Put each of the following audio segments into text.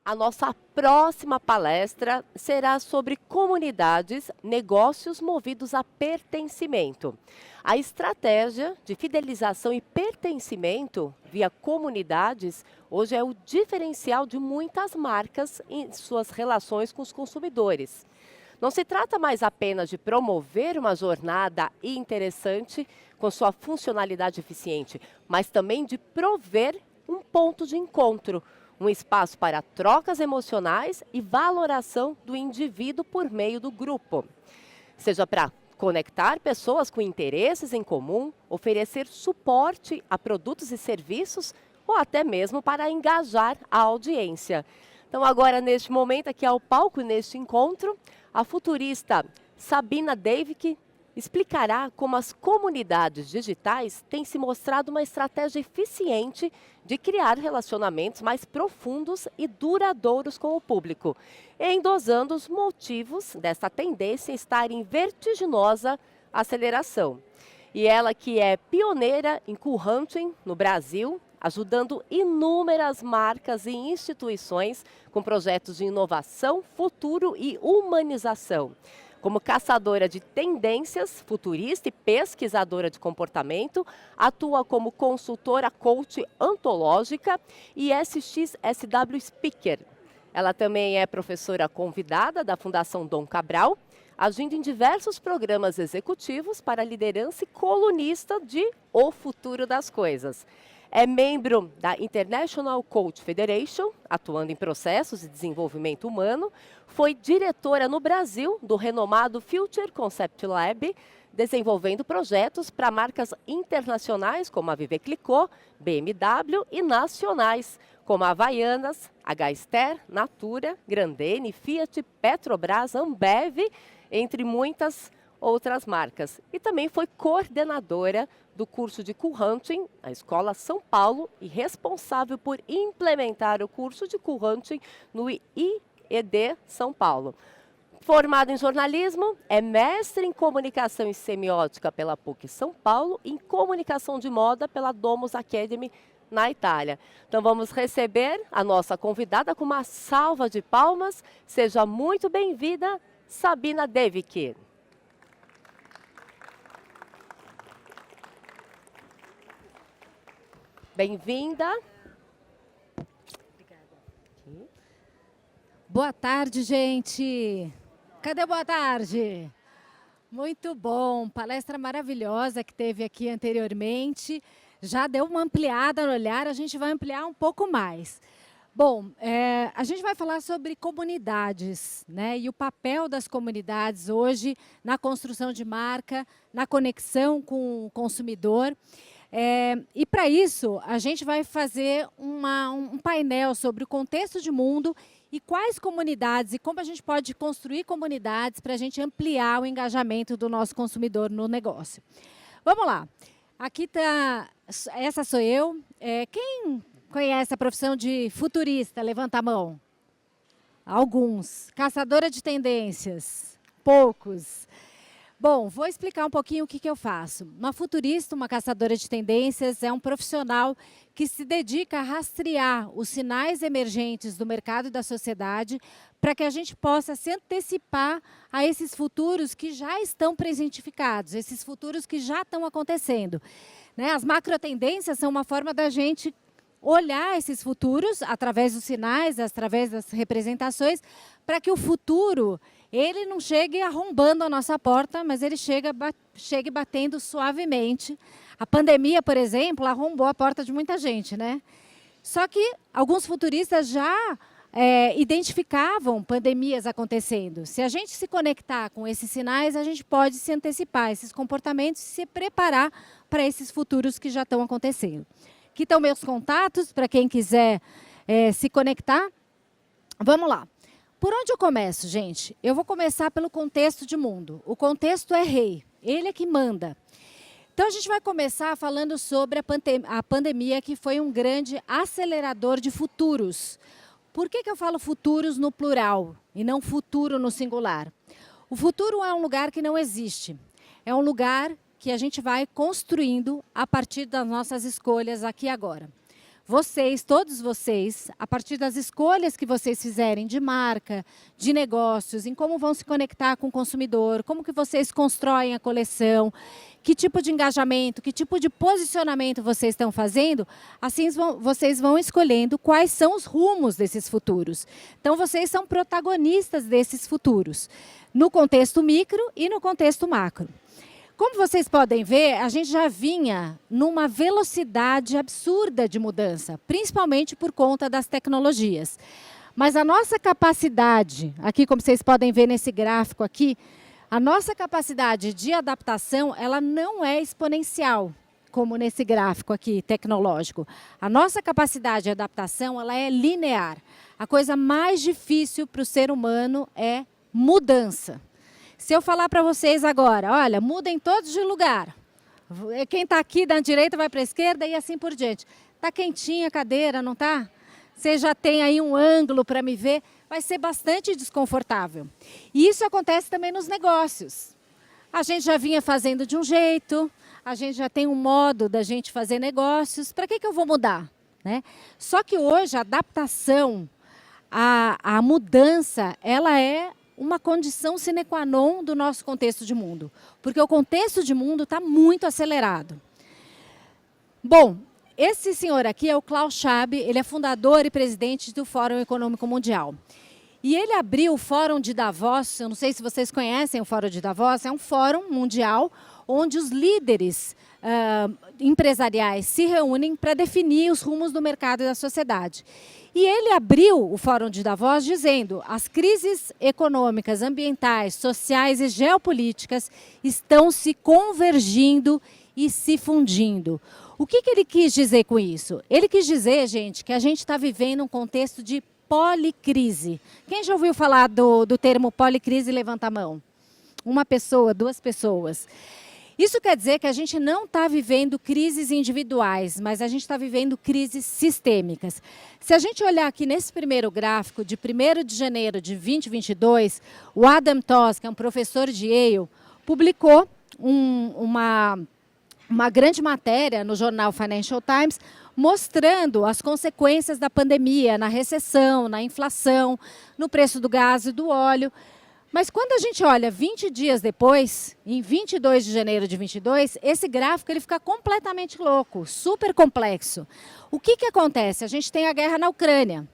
A nossa próxima palestra será sobre comunidades, negócios movidos a pertencimento. A estratégia de fidelização e pertencimento via comunidades hoje é o diferencial de muitas marcas em suas relações com os consumidores. Não se trata mais apenas de promover uma jornada interessante com sua funcionalidade eficiente, mas também de prover um ponto de encontro, um espaço para trocas emocionais e valoração do indivíduo por meio do grupo. Seja para conectar pessoas com interesses em comum, oferecer suporte a produtos e serviços ou até mesmo para engajar a audiência. Então agora, neste momento, aqui ao palco, neste encontro, a futurista Sabina Deivik explicará como as comunidades digitais têm se mostrado uma estratégia eficiente de criar relacionamentos mais profundos e duradouros com o público, endosando os motivos dessa tendência estar em vertiginosa aceleração. E ela que é pioneira em cool hunting no Brasil, ajudando inúmeras marcas e instituições com projetos de inovação, futuro e humanização. Como caçadora de tendências, futurista e pesquisadora de comportamento, atua como consultora coach antológica e SXSW Speaker. Ela também é professora convidada da Fundação Dom Cabral, agindo em diversos programas executivos para liderança e colunista de O Futuro das Coisas. É membro da International Coach Federation, atuando em processos de desenvolvimento humano. Foi diretora no Brasil do renomado Future Concept Lab, desenvolvendo projetos para marcas internacionais como a Vive Clicquot, BMW e nacionais como a Havaianas, H-Ster, Natura, Grandene, Fiat, Petrobras, Ambev, entre muitas outras marcas. E também foi coordenadora do curso de Cool Hunting na Escola São Paulo e responsável por implementar o curso de Cool Hunting no IED São Paulo. Formada em jornalismo, é mestre em comunicação e semiótica pela PUC São Paulo e em comunicação de moda pela Domus Academy na Itália. Então vamos receber a nossa convidada com uma salva de palmas. Seja muito bem-vinda, Sabina Deivik. Bem-vinda. Obrigada. Boa tarde, gente. Cadê boa tarde? Muito bom. Palestra maravilhosa que teve aqui anteriormente. Já deu uma ampliada no olhar, a gente vai ampliar um pouco mais. Bom, a gente vai falar sobre comunidades, né? E o papel das comunidades hoje na construção de marca, na conexão com o consumidor. E para isso, a gente vai fazer um painel sobre o contexto de mundo e quais comunidades e como a gente pode construir comunidades para a gente ampliar o engajamento do nosso consumidor no negócio. Vamos lá. Aqui está, essa sou eu. Quem conhece a profissão de futurista? Levanta a mão. Alguns. Caçadora de tendências? Poucos. Bom, vou explicar um pouquinho o que eu faço. Uma futurista, uma caçadora de tendências, é um profissional que se dedica a rastrear os sinais emergentes do mercado e da sociedade para que a gente possa se antecipar a esses futuros que já estão presentificados, esses futuros que já estão acontecendo. Né? As macrotendências são uma forma da gente olhar esses futuros através dos sinais, através das representações, para que o futuro ele não chegue arrombando a nossa porta, mas ele chegue batendo suavemente. A pandemia, por exemplo, arrombou a porta de muita gente, né? Só que alguns futuristas já identificavam pandemias acontecendo. Se a gente se conectar com esses sinais, a gente pode se antecipar a esses comportamentos e se preparar para esses futuros que já estão acontecendo. Aqui estão meus contatos, para quem quiser se conectar. Vamos lá. Por onde eu começo, gente? Eu vou começar pelo contexto de mundo. O contexto é rei, ele é que manda. Então, a gente vai começar falando sobre a pandemia, que foi um grande acelerador de futuros. Por que eu falo futuros no plural e não futuro no singular? O futuro é um lugar que não existe. É um lugar que a gente vai construindo a partir das nossas escolhas aqui e agora. vocês, todos vocês, a partir das escolhas que vocês fizerem de marca, de negócios, em como vão se conectar com o consumidor, como que vocês constroem a coleção, que tipo de engajamento, que tipo de posicionamento vocês estão fazendo, assim vocês vão escolhendo quais são os rumos desses futuros. Então, vocês são protagonistas desses futuros, no contexto micro e no contexto macro. Como vocês podem ver, a gente já vinha numa velocidade absurda de mudança, principalmente por conta das tecnologias. Mas a nossa capacidade, aqui como vocês podem ver nesse gráfico aqui, a nossa capacidade de adaptação, ela não é exponencial, como nesse gráfico aqui tecnológico. A nossa capacidade de adaptação, ela é linear. A coisa mais difícil para o ser humano é mudança. Se eu falar para vocês agora, olha, mudem todos de lugar. Quem está aqui da direita vai para a esquerda e assim por diante. Está quentinha a cadeira, não está? Você já tem aí um ângulo para me ver. Vai ser bastante desconfortável. E isso acontece também nos negócios. A gente já vinha fazendo de um jeito, a gente já tem um modo da gente fazer negócios. Para que eu vou mudar? Né? Só que hoje a adaptação, a mudança, ela é uma condição sine qua non do nosso contexto de mundo. Porque o contexto de mundo está muito acelerado. Bom, esse senhor aqui é o Klaus Schwab, ele é fundador e presidente do Fórum Econômico Mundial. E ele abriu o Fórum de Davos, eu não sei se vocês conhecem o Fórum de Davos, é um fórum mundial onde os líderes empresariais se reúnem para definir os rumos do mercado e da sociedade. E ele abriu o Fórum de Davos dizendo: as crises econômicas, ambientais, sociais e geopolíticas estão se convergindo e se fundindo. O que ele quis dizer com isso? Ele quis dizer, gente, que a gente está vivendo um contexto de policrise. Quem já ouviu falar do termo policrise, levanta a mão. Uma pessoa, duas pessoas. Isso quer dizer que a gente não está vivendo crises individuais, mas a gente está vivendo crises sistêmicas. Se a gente olhar aqui nesse primeiro gráfico, de 1º de janeiro de 2022, o Adam Tooze, que é um professor de Yale, publicou uma grande matéria no jornal Financial Times, mostrando as consequências da pandemia na recessão, na inflação, no preço do gás e do óleo. Mas quando a gente olha 20 dias depois, em 22 de janeiro de 22, esse gráfico ele fica completamente louco, super complexo. O que acontece? A gente tem a guerra na Ucrânia.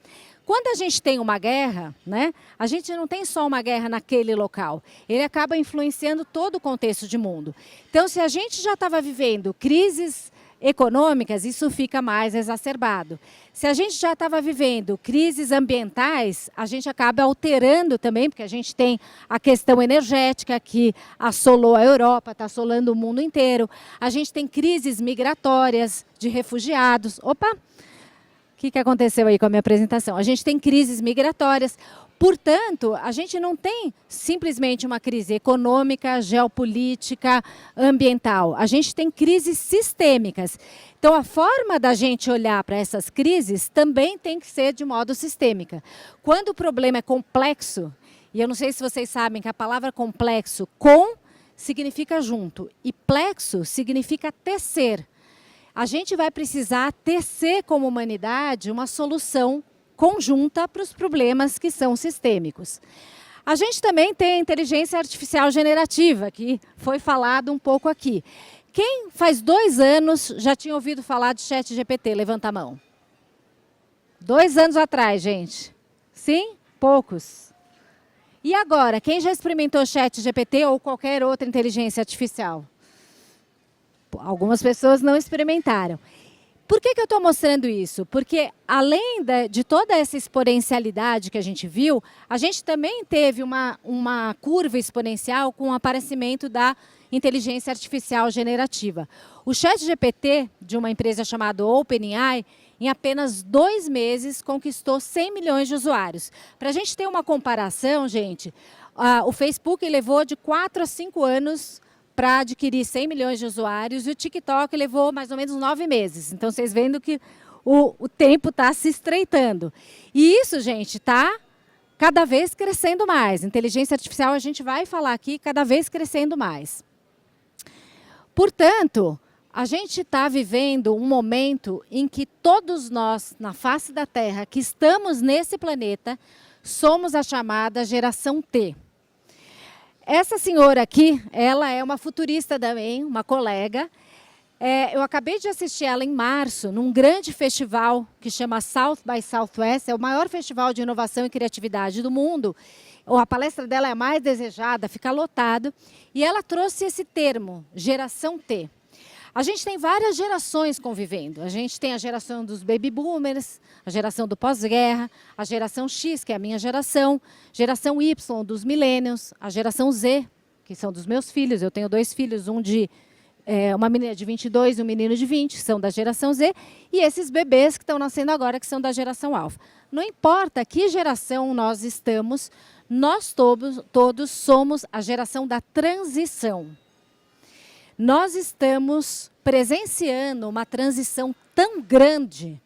Quando a gente tem uma guerra, né, a gente não tem só uma guerra naquele local. Ele acaba influenciando todo o contexto de mundo. Então, se a gente já estava vivendo crises econômicas, isso fica mais exacerbado. Se a gente já estava vivendo crises ambientais, a gente acaba alterando também, porque a gente tem a questão energética que assolou a Europa, está assolando o mundo inteiro. A gente tem crises migratórias de refugiados. Opa! O que aconteceu aí com a minha apresentação? A gente tem crises migratórias. Portanto, a gente não tem simplesmente uma crise econômica, geopolítica, ambiental. A gente tem crises sistêmicas. Então, a forma da gente olhar para essas crises também tem que ser de modo sistêmica. Quando o problema é complexo, e eu não sei se vocês sabem que a palavra complexo, com, significa junto, e plexo significa tecer. A gente vai precisar tecer como humanidade uma solução conjunta para os problemas que são sistêmicos. A gente também tem a inteligência artificial generativa, que foi falado um pouco aqui. Quem faz 2 anos já tinha ouvido falar de ChatGPT? Levanta a mão. 2 anos atrás, gente. Sim? Poucos. E agora, quem já experimentou ChatGPT ou qualquer outra inteligência artificial? Algumas pessoas não experimentaram. Por que eu estou mostrando isso? Porque, além de toda essa exponencialidade que a gente viu, a gente também teve uma curva exponencial com o aparecimento da inteligência artificial generativa. O ChatGPT, de uma empresa chamada OpenAI, em apenas 2 meses, conquistou 100 milhões de usuários. Para a gente ter uma comparação, gente, o Facebook levou de 4 a 5 anos para adquirir 100 milhões de usuários, e o TikTok levou mais ou menos 9 meses. Então, vocês vendo que o tempo está se estreitando. E isso, gente, está cada vez crescendo mais. Inteligência artificial, a gente vai falar aqui, cada vez crescendo mais. Portanto, A gente está vivendo um momento em que todos nós, na face da Terra, que estamos nesse planeta, somos a chamada geração T. Essa senhora aqui, ela é uma futurista também, uma colega. Eu acabei de assistir ela em março, num grande festival que chama South by Southwest, é o maior festival de inovação e criatividade do mundo. A palestra dela é a mais desejada, fica lotado. E ela trouxe esse termo, geração T. A gente tem várias gerações convivendo. A gente tem a geração dos baby boomers, a geração do pós-guerra, a geração X, que é a minha geração Y, dos millennials, a geração Z, que são dos meus filhos. Eu tenho 2 filhos, uma menina de 22 e um menino de 20, são da geração Z, e esses bebês que estão nascendo agora, que são da geração alfa. Não importa que geração nós estamos, nós todos somos a geração da transição. Nós estamos presenciando uma transição tão grande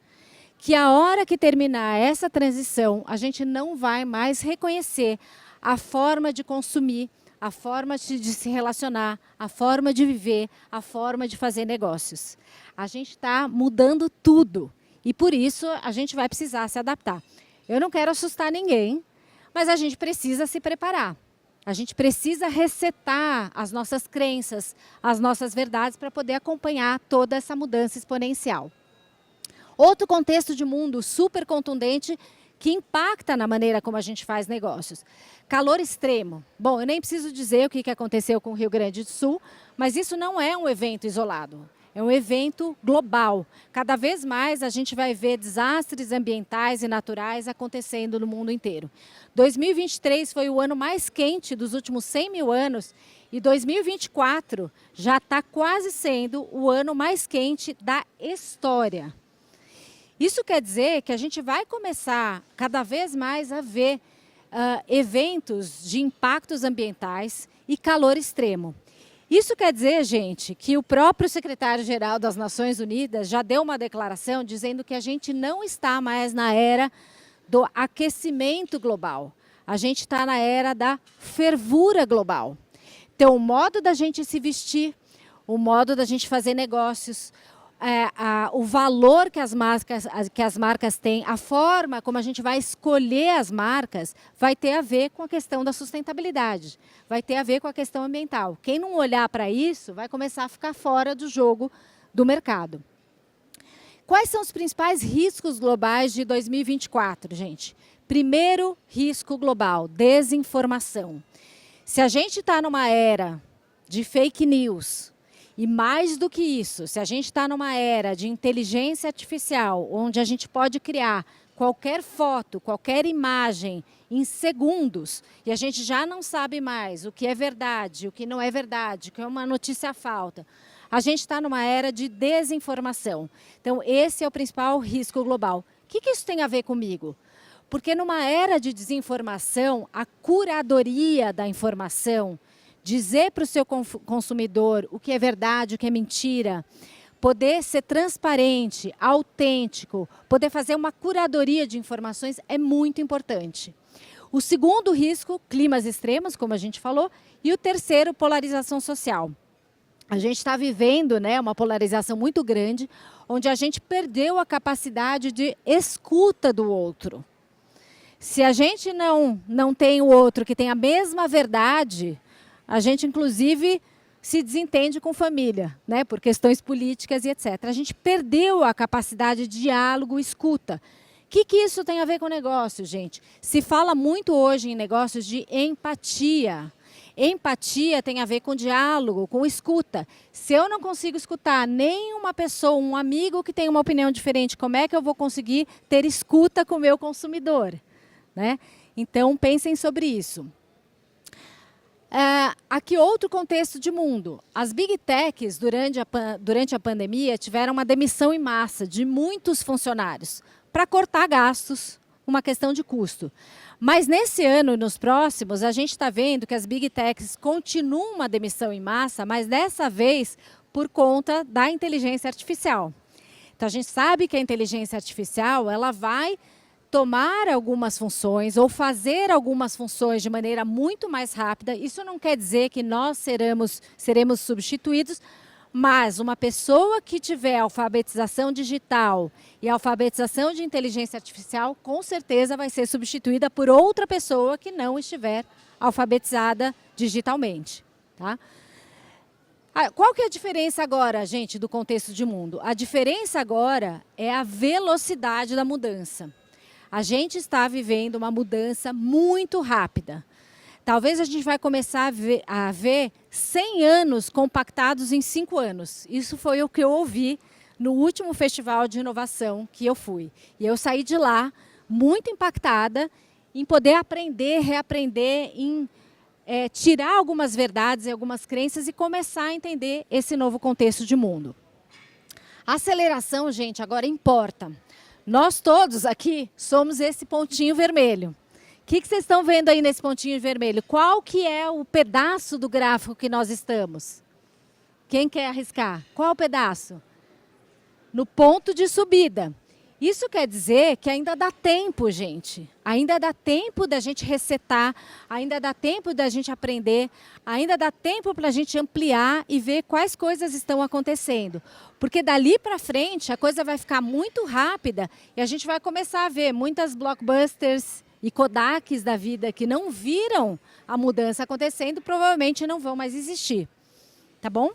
que a hora que terminar essa transição, a gente não vai mais reconhecer a forma de consumir, a forma de se relacionar, a forma de viver, a forma de fazer negócios. A gente está mudando tudo e, por isso, a gente vai precisar se adaptar. Eu não quero assustar ninguém, mas a gente precisa se preparar. A gente precisa resetar as nossas crenças, as nossas verdades para poder acompanhar toda essa mudança exponencial. Outro contexto de mundo super contundente que impacta na maneira como a gente faz negócios. Calor extremo. Bom, eu nem preciso dizer o que aconteceu com o Rio Grande do Sul, mas isso não é um evento isolado. É um evento global. Cada vez mais a gente vai ver desastres ambientais e naturais acontecendo no mundo inteiro. 2023 foi o ano mais quente dos últimos 100 mil anos e 2024 já está quase sendo o ano mais quente da história. Isso quer dizer que a gente vai começar cada vez mais a ver eventos de impactos ambientais e calor extremo. Isso quer dizer, gente, que o próprio secretário-geral das Nações Unidas já deu uma declaração dizendo que a gente não está mais na era do aquecimento global. A gente está na era da fervura global. Então, o modo da gente se vestir, o modo da gente fazer negócios, o valor que as marcas têm, a forma como a gente vai escolher as marcas, vai ter a ver com a questão da sustentabilidade, vai ter a ver com a questão ambiental. Quem não olhar para isso vai começar a ficar fora do jogo do mercado. Quais são os principais riscos globais de 2024, gente? Primeiro risco global, desinformação. Se a gente está numa era de fake news, e mais do que isso, se a gente está numa era de inteligência artificial, onde a gente pode criar qualquer foto, qualquer imagem em segundos, e a gente já não sabe mais o que é verdade, o que não é verdade, o que é uma notícia falsa, a gente está numa era de desinformação. Então, esse é o principal risco global. O que isso tem a ver comigo? Porque numa era de desinformação, a curadoria da informação, dizer para o seu consumidor o que é verdade, o que é mentira, poder ser transparente, autêntico, poder fazer uma curadoria de informações é muito importante. O segundo risco, climas extremos, como a gente falou, e o terceiro, polarização social. A gente está vivendo, né, uma polarização muito grande, onde a gente perdeu a capacidade de escuta do outro. Se a gente não tem o outro que tem a mesma verdade, a gente, inclusive, se desentende com família, né, por questões políticas e etc. A gente perdeu a capacidade de diálogo, escuta. O que isso tem a ver com negócio, gente? Se fala muito hoje em negócios de empatia. Empatia tem a ver com diálogo, com escuta. Se eu não consigo escutar nenhuma pessoa, um amigo que tem uma opinião diferente, como é que eu vou conseguir ter escuta com o meu consumidor? Né? Então, pensem sobre isso. Aqui outro contexto de mundo. As Big Techs, durante a pandemia, tiveram uma demissão em massa de muitos funcionários para cortar gastos, uma questão de custo. Mas nesse ano e nos próximos, a gente está vendo que as Big Techs continuam uma demissão em massa, mas dessa vez por conta da inteligência artificial. Então, a gente sabe que a inteligência artificial ela vai tomar algumas funções ou fazer algumas funções de maneira muito mais rápida. Isso não quer dizer que nós seremos substituídos, Mas uma pessoa que tiver alfabetização digital e alfabetização de inteligência artificial, com certeza vai ser substituída por outra pessoa que não estiver alfabetizada digitalmente. Tá? Qual que é a diferença agora, gente, do contexto de mundo? A diferença agora é a velocidade da mudança. A gente está vivendo uma mudança muito rápida. Talvez a gente vai começar a ver 100 anos compactados em 5 anos. Isso foi o que eu ouvi no último festival de inovação que eu fui. E eu saí de lá muito impactada em poder aprender, reaprender, em tirar algumas verdades e algumas crenças e começar a entender esse novo contexto de mundo. A aceleração, gente, agora importa. Nós todos aqui somos esse pontinho vermelho. O que vocês estão vendo aí nesse pontinho vermelho? Qual que é o pedaço do gráfico que nós estamos? Quem quer arriscar? Qual o pedaço? No ponto de subida. Isso quer dizer que ainda dá tempo, gente. Ainda dá tempo da gente resetar, ainda dá tempo da gente aprender, ainda dá tempo para a gente ampliar e ver quais coisas estão acontecendo. Porque dali para frente a coisa vai ficar muito rápida e a gente vai começar a ver muitas blockbusters e Kodaks da vida que não viram a mudança acontecendo, provavelmente não vão mais existir. Tá bom?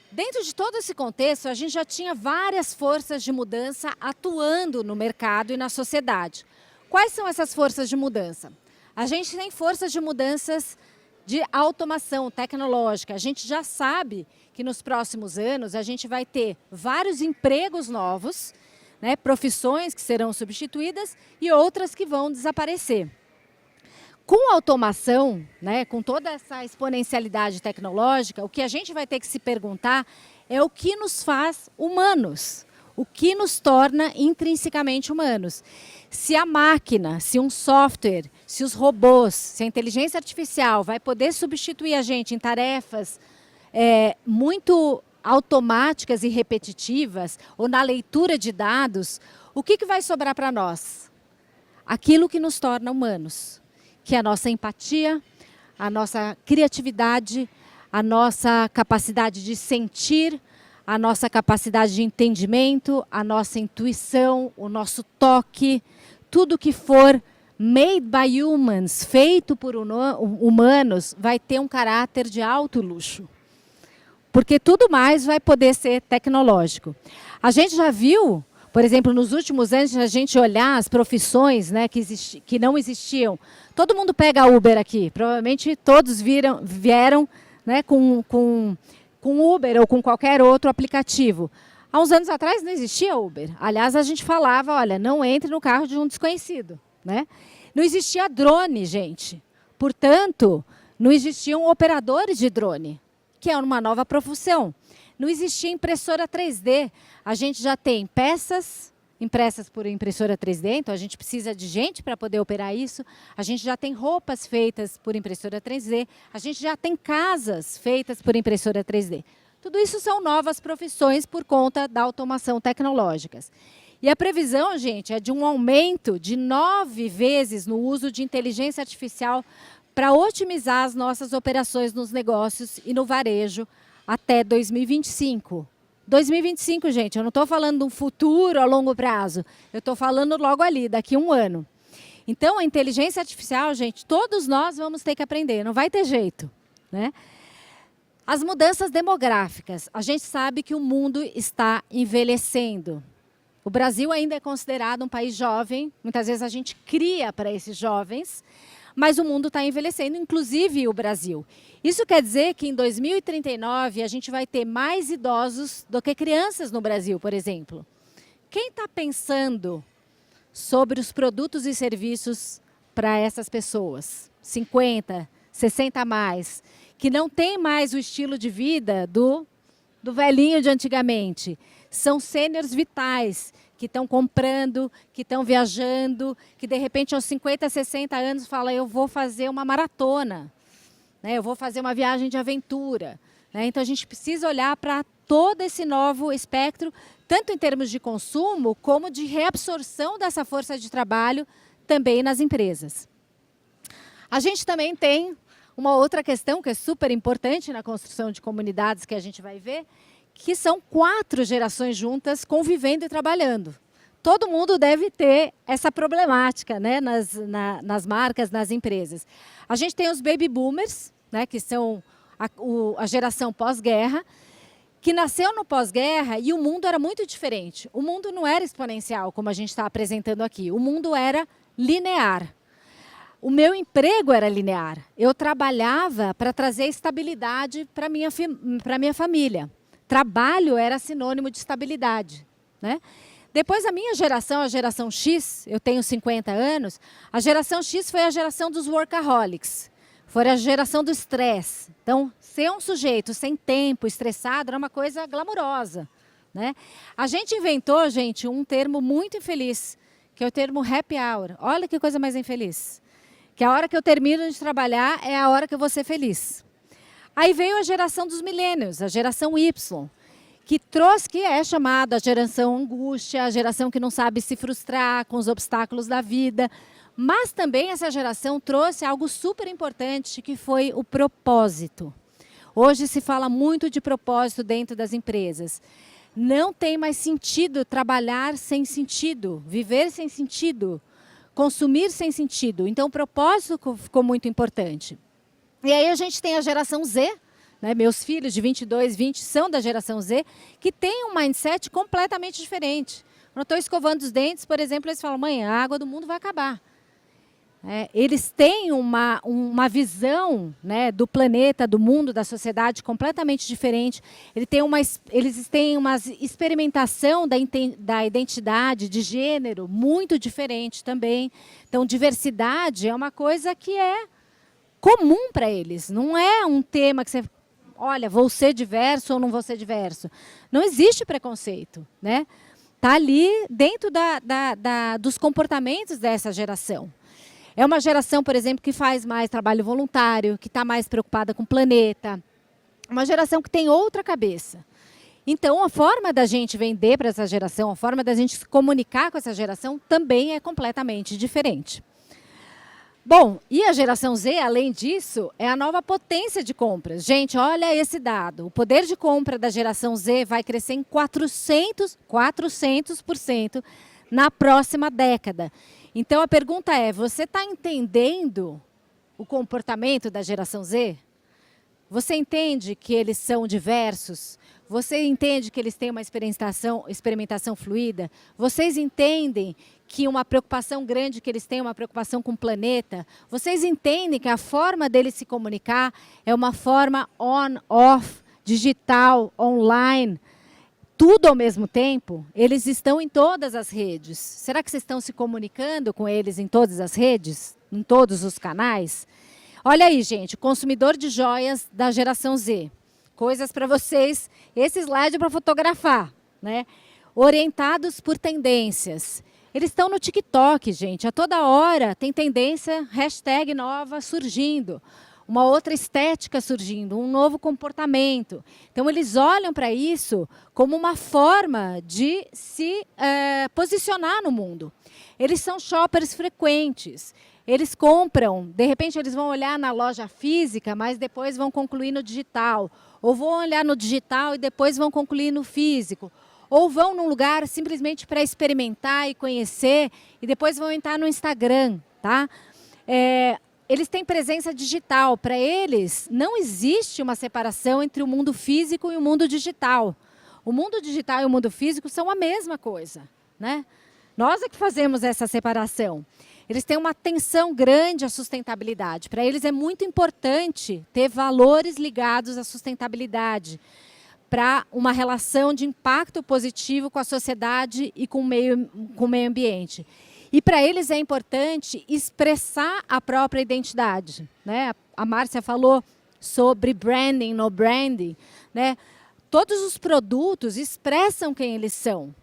Dentro de todo esse contexto, a gente já tinha várias forças de mudança atuando no mercado e na sociedade. Quais são essas forças de mudança? A gente tem forças de mudanças de automação tecnológica. A gente já sabe que nos próximos anos a gente vai ter vários empregos novos, né, profissões que serão substituídas e outras que vão desaparecer. Com a automação, né, com toda essa exponencialidade tecnológica, o que a gente vai ter que se perguntar é o que nos faz humanos, o que nos torna intrinsecamente humanos. Se a máquina, se um software, se os robôs, se a inteligência artificial vai poder substituir a gente em tarefas muito automáticas e repetitivas, ou na leitura de dados, o que vai sobrar para nós? Aquilo que nos torna humanos, que é a nossa empatia, a nossa criatividade, a nossa capacidade de sentir, a nossa capacidade de entendimento, a nossa intuição, o nosso toque, tudo que for made by humans, feito por humanos, vai ter um caráter de alto luxo. Porque tudo mais vai poder ser tecnológico. A gente já viu, por exemplo, nos últimos anos, a gente olhar as profissões, né, que não existiam. Todo mundo pega Uber aqui. Provavelmente todos vieram, né, com Uber ou com qualquer outro aplicativo. Há uns anos atrás não existia Uber. Aliás, a gente falava, olha, não entre no carro de um desconhecido. Né? Não existia drone, gente. Portanto, não existiam operadores de drone, que é uma nova profissão. Não existia impressora 3D. A gente já tem peças impressas por impressora 3D, então a gente precisa de gente para poder operar isso. A gente já tem roupas feitas por impressora 3D. A gente já tem casas feitas por impressora 3D. Tudo isso são novas profissões por conta da automação tecnológica. E a previsão, gente, é de um aumento de 9 vezes no uso de inteligência artificial para otimizar as nossas operações nos negócios e no varejo até 2025. 2025, gente, eu não estou falando de um futuro a longo prazo, eu estou falando logo ali, daqui a um ano. Então, a inteligência artificial, gente, todos nós vamos ter que aprender, não vai ter jeito. Né? As mudanças demográficas, a gente sabe que o mundo está envelhecendo. O Brasil ainda é considerado um país jovem, muitas vezes a gente cria para esses jovens, mas o mundo está envelhecendo, inclusive o Brasil. Isso quer dizer que em 2039 a gente vai ter mais idosos do que crianças no Brasil, por exemplo. Quem está pensando sobre os produtos e serviços para essas pessoas, 50, 60 a mais, que não tem mais o estilo de vida do velhinho de antigamente? São sêniores vitais, que estão comprando, que estão viajando, que de repente aos 50, 60 anos falam, eu vou fazer uma maratona, né? Eu vou fazer uma viagem de aventura. Né? Então a gente precisa olhar para todo esse novo espectro, tanto em termos de consumo, como de reabsorção dessa força de trabalho também nas empresas. A gente também tem uma outra questão que é super importante na construção de comunidades que a gente vai ver, que são 4 gerações juntas convivendo e trabalhando. Todo mundo deve ter essa problemática, né, nas marcas, nas empresas. A gente tem os baby boomers, né, que são a geração pós-guerra, que nasceu no pós-guerra e o mundo era muito diferente. O mundo não era exponencial, como a gente está apresentando aqui. O mundo era linear. O meu emprego era linear. Eu trabalhava para trazer estabilidade para a minha família. Trabalho era sinônimo de estabilidade, né? Depois a minha geração, a geração X, eu tenho 50 anos, a geração X foi a geração dos workaholics. Foi a geração do estresse. Então, ser um sujeito sem tempo, estressado, era uma coisa glamurosa, né? A gente inventou, gente, um termo muito infeliz, que é o termo happy hour. Olha que coisa mais infeliz. Que a hora que eu termino de trabalhar é a hora que eu vou ser feliz. Aí veio a geração dos millennials, a geração Y, que é chamada a geração angústia, a geração que não sabe se frustrar com os obstáculos da vida. Mas também essa geração trouxe algo super importante, que foi o propósito. Hoje se fala muito de propósito dentro das empresas. Não tem mais sentido trabalhar sem sentido, viver sem sentido, consumir sem sentido. Então o propósito ficou muito importante. E aí a gente tem a geração Z, né? Meus filhos de 22, 20 são da geração Z, que tem um mindset completamente diferente. Quando eu estou escovando os dentes, por exemplo, eles falam, mãe, a água do mundo vai acabar. Eles têm uma visão, né, do planeta, do mundo, da sociedade completamente diferente. Eles têm uma experimentação da identidade, de gênero, muito diferente também. Então, diversidade é uma coisa que é comum para eles. Não é um tema que você... Olha, vou ser diverso ou não vou ser diverso. Não existe preconceito, né? Está ali dentro dos comportamentos dessa geração. É uma geração, por exemplo, que faz mais trabalho voluntário, que está mais preocupada com o planeta. Uma geração que tem outra cabeça. Então, a forma da gente vender para essa geração, a forma da gente se comunicar com essa geração também é completamente diferente. Bom, e a geração Z, além disso, é a nova potência de compras. Gente, olha esse dado. O poder de compra da geração Z vai crescer em 400% na próxima década. Então, a pergunta é, você está entendendo o comportamento da geração Z? Você entende que eles são diversos? Você entende que eles têm uma experimentação fluida? Vocês entendem que uma preocupação grande que eles têm, uma preocupação com o planeta? Vocês entendem que a forma deles se comunicar é uma forma on, off, digital, online, tudo ao mesmo tempo? Eles estão em todas as redes. Será que vocês estão se comunicando com eles em todas as redes? Em todos os canais? Olha aí, gente, consumidor de joias da geração Z. Coisas para vocês, esse slide é para fotografar, né? Orientados por tendências. Eles estão no TikTok, gente. A toda hora tem tendência, hashtag nova surgindo. Uma outra estética surgindo, um novo comportamento. Então, eles olham para isso como uma forma de se posicionar no mundo. Eles são shoppers frequentes. Eles compram, de repente eles vão olhar na loja física, mas depois vão concluir no digital. Ou vão olhar no digital e depois vão concluir no físico. Ou vão num lugar simplesmente para experimentar e conhecer e depois vão entrar no Instagram, tá? Eles têm presença digital. Para eles, não existe uma separação entre o mundo físico e o mundo digital. O mundo digital e o mundo físico são a mesma coisa, né? Nós é que fazemos essa separação. Eles têm uma atenção grande à sustentabilidade. Para eles é muito importante ter valores ligados à sustentabilidade, para uma relação de impacto positivo com a sociedade e com o meio ambiente. E para eles é importante expressar a própria identidade, né? A Márcia falou sobre branding, no branding, né? Todos os produtos expressam quem eles são,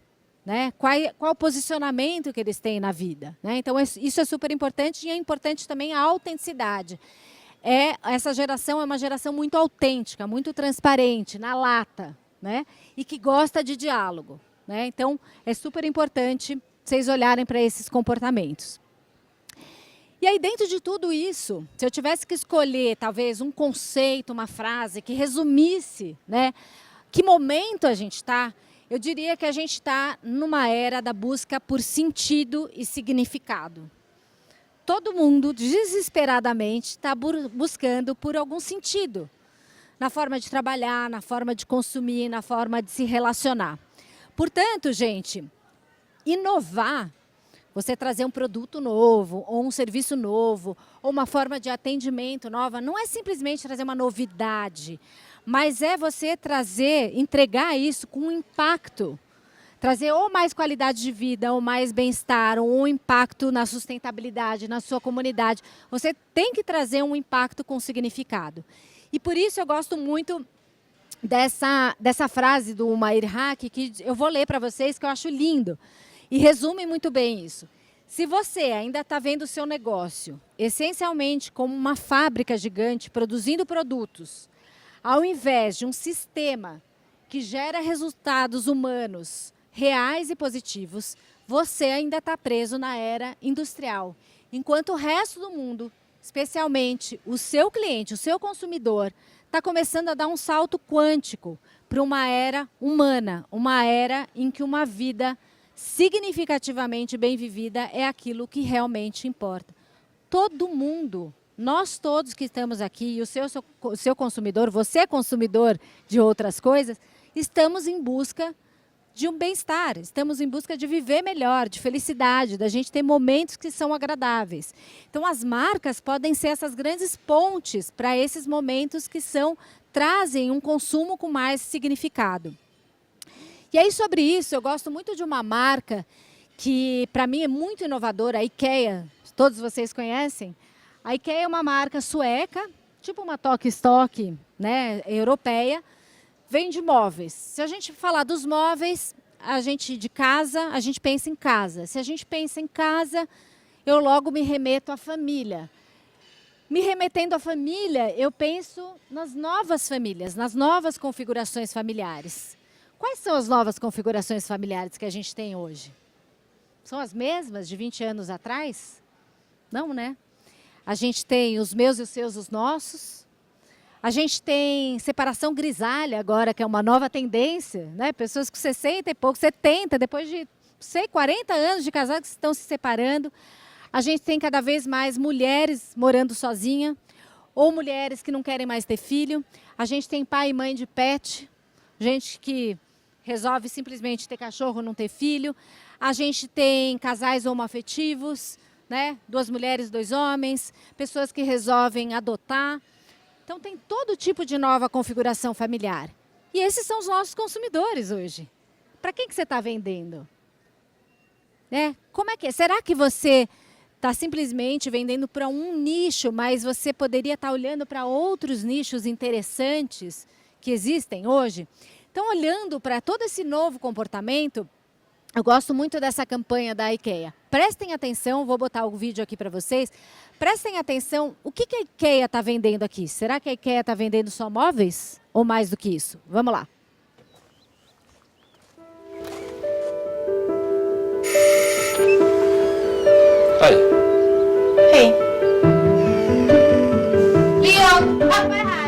né? Qual o posicionamento que eles têm na vida, né? Então, isso é super importante e é importante também a autenticidade. Essa geração é uma geração muito autêntica, muito transparente, na lata, né? E que gosta de diálogo, né? Então, é super importante vocês olharem para esses comportamentos. E aí, dentro de tudo isso, se eu tivesse que escolher, talvez, um conceito, uma frase que resumisse, né, que momento a gente está, eu diria que a gente está numa era da busca por sentido e significado. Todo mundo, desesperadamente, está buscando por algum sentido. Na forma de trabalhar, na forma de consumir, na forma de se relacionar. Portanto, gente, inovar, você trazer um produto novo, ou um serviço novo, ou uma forma de atendimento nova, não é simplesmente trazer uma novidade, mas é você trazer, entregar isso com um impacto. Trazer ou mais qualidade de vida, ou mais bem-estar, ou um impacto na sustentabilidade, na sua comunidade. Você tem que trazer um impacto com significado. E por isso eu gosto muito dessa frase do Mair Haque, que eu vou ler para vocês, que eu acho lindo. E resume muito bem isso. Se você ainda está vendo o seu negócio essencialmente como uma fábrica gigante produzindo produtos, ao invés de um sistema que gera resultados humanos reais e positivos, você ainda está preso na era industrial. Enquanto o resto do mundo, especialmente o seu cliente, o seu consumidor, está começando a dar um salto quântico para uma era humana, uma era em que uma vida significativamente bem vivida é aquilo que realmente importa. Todo mundo, nós todos que estamos aqui, e o seu consumidor, você é consumidor de outras coisas, estamos em busca de um bem-estar, estamos em busca de viver melhor, de felicidade, da gente ter momentos que são agradáveis. Então, as marcas podem ser essas grandes pontes para esses momentos que trazem um consumo com mais significado. E aí, sobre isso, eu gosto muito de uma marca que, para mim, é muito inovadora, a IKEA. Todos vocês conhecem? A IKEA é uma marca sueca, tipo uma Tok Stock, né, europeia, vende móveis. Se a gente falar dos móveis, a gente pensa em casa. Se a gente pensa em casa, eu logo me remeto à família. Me remetendo à família, eu penso nas novas famílias, nas novas configurações familiares. Quais são as novas configurações familiares que a gente tem hoje? São as mesmas de 20 anos atrás? Não, né? A gente tem os meus e os seus, os nossos. A gente tem separação grisalha agora, que é uma nova tendência, né? Pessoas com 60 e pouco, 70, depois de, 40 anos de casado que estão se separando. A gente tem cada vez mais mulheres morando sozinha, ou mulheres que não querem mais ter filho. A gente tem pai e mãe de pet, gente que resolve simplesmente ter cachorro, não ter filho. A gente tem casais homoafetivos, né? 2 mulheres, 2 homens, pessoas que resolvem adotar. Então, tem todo tipo de nova configuração familiar. E esses são os nossos consumidores hoje. Para quem que você está vendendo? Né? Como é que é? Será que você está simplesmente vendendo para um nicho, mas você poderia estar olhando para outros nichos interessantes que existem hoje? Então, olhando para todo esse novo comportamento, eu gosto muito dessa campanha da IKEA. Prestem atenção, vou botar o vídeo aqui para vocês. Prestem atenção, o que a IKEA está vendendo aqui? Será que a IKEA está vendendo só móveis? Ou mais do que isso? Vamos lá. Hej. Hej. Leon, pappa är här.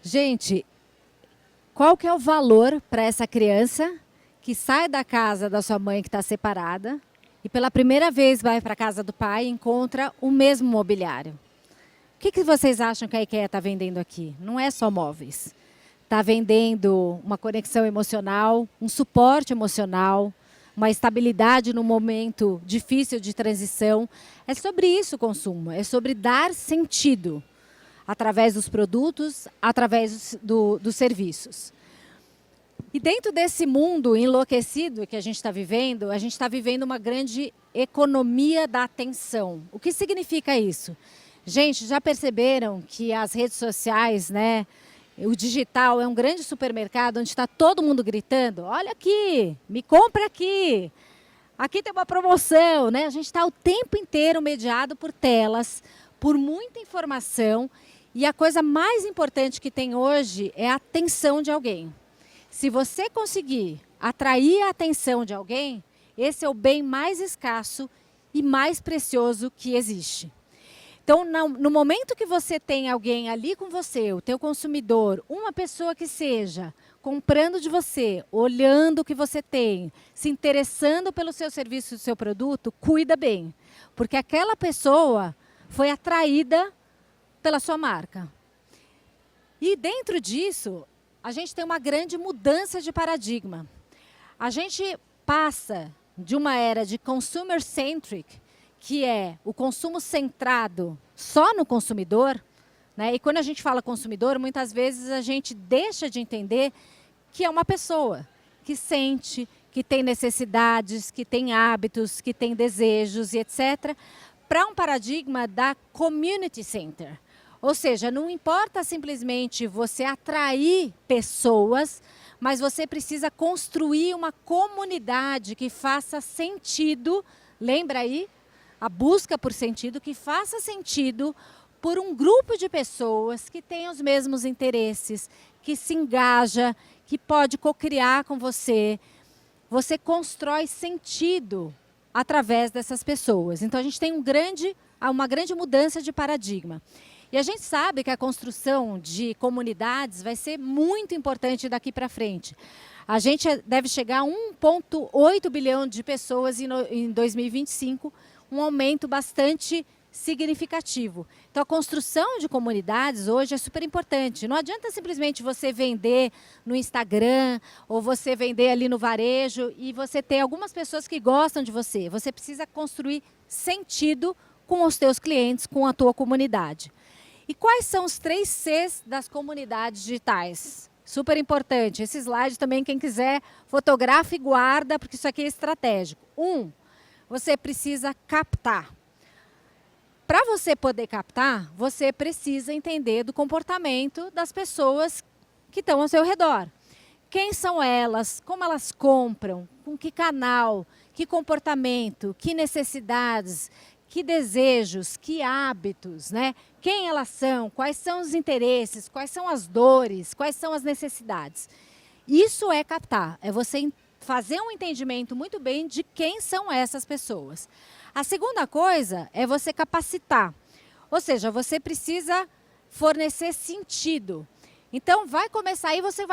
Gente, qual que é o valor para essa criança que sai da casa da sua mãe que está separada e pela primeira vez vai para a casa do pai e encontra o mesmo mobiliário? O que vocês acham que a IKEA está vendendo aqui? Não é só móveis. está vendendo uma conexão emocional, um suporte emocional, uma estabilidade no momento difícil de transição. É sobre isso o consumo, é sobre dar sentido através dos produtos, através dos serviços. E dentro desse mundo enlouquecido que a gente está vivendo uma grande economia da atenção. O que significa isso? Gente, já perceberam que as redes sociais, né, o digital é um grande supermercado onde está todo mundo gritando, olha aqui, me compra aqui, aqui tem uma promoção, né? A gente está o tempo inteiro mediado por telas, por muita informação, e a coisa mais importante que tem hoje é a atenção de alguém. Se você conseguir atrair a atenção de alguém, esse é o bem mais escasso e mais precioso que existe. Então, no momento que você tem alguém ali com você, o teu consumidor, uma pessoa que seja, comprando de você, olhando o que você tem, se interessando pelo seu serviço, do seu produto, cuida bem. Porque aquela pessoa foi atraída pela sua marca. E dentro disso, a gente tem uma grande mudança de paradigma. A gente passa de uma era de consumer-centric, que é o consumo centrado só no consumidor, né? E quando a gente fala consumidor, muitas vezes a gente deixa de entender que é uma pessoa que sente, que tem necessidades, que tem hábitos, que tem desejos e etc., para um paradigma da community center. Ou seja, não importa simplesmente você atrair pessoas, mas você precisa construir uma comunidade que faça sentido, lembra aí? A busca por sentido, que faça sentido por um grupo de pessoas que tem os mesmos interesses, que se engaja, que pode cocriar com você. Você constrói sentido através dessas pessoas. Então, a gente tem uma grande mudança de paradigma. E a gente sabe que a construção de comunidades vai ser muito importante daqui para frente. A gente deve chegar a 1,8 bilhão de pessoas em 2025, um aumento bastante significativo. Então, a construção de comunidades hoje é super importante. Não adianta simplesmente você vender no Instagram ou você vender ali no varejo e você ter algumas pessoas que gostam de você. Você precisa construir sentido com os teus clientes, com a tua comunidade. E quais são os 3 Cs das comunidades digitais? Super importante. Esse slide também, quem quiser, fotografa e guarda, porque isso aqui é estratégico. 1, você precisa captar. Para você poder captar, você precisa entender do comportamento das pessoas que estão ao seu redor. Quem são elas? Como elas compram? Com que canal? Que comportamento? Que necessidades? Que desejos, que hábitos, né? Quem elas são, quais são os interesses, quais são as dores, quais são as necessidades. Isso é captar, é você fazer um entendimento muito bem de quem são essas pessoas. A segunda coisa é você capacitar, ou seja, você precisa fornecer sentido. Então, vai começar aí, você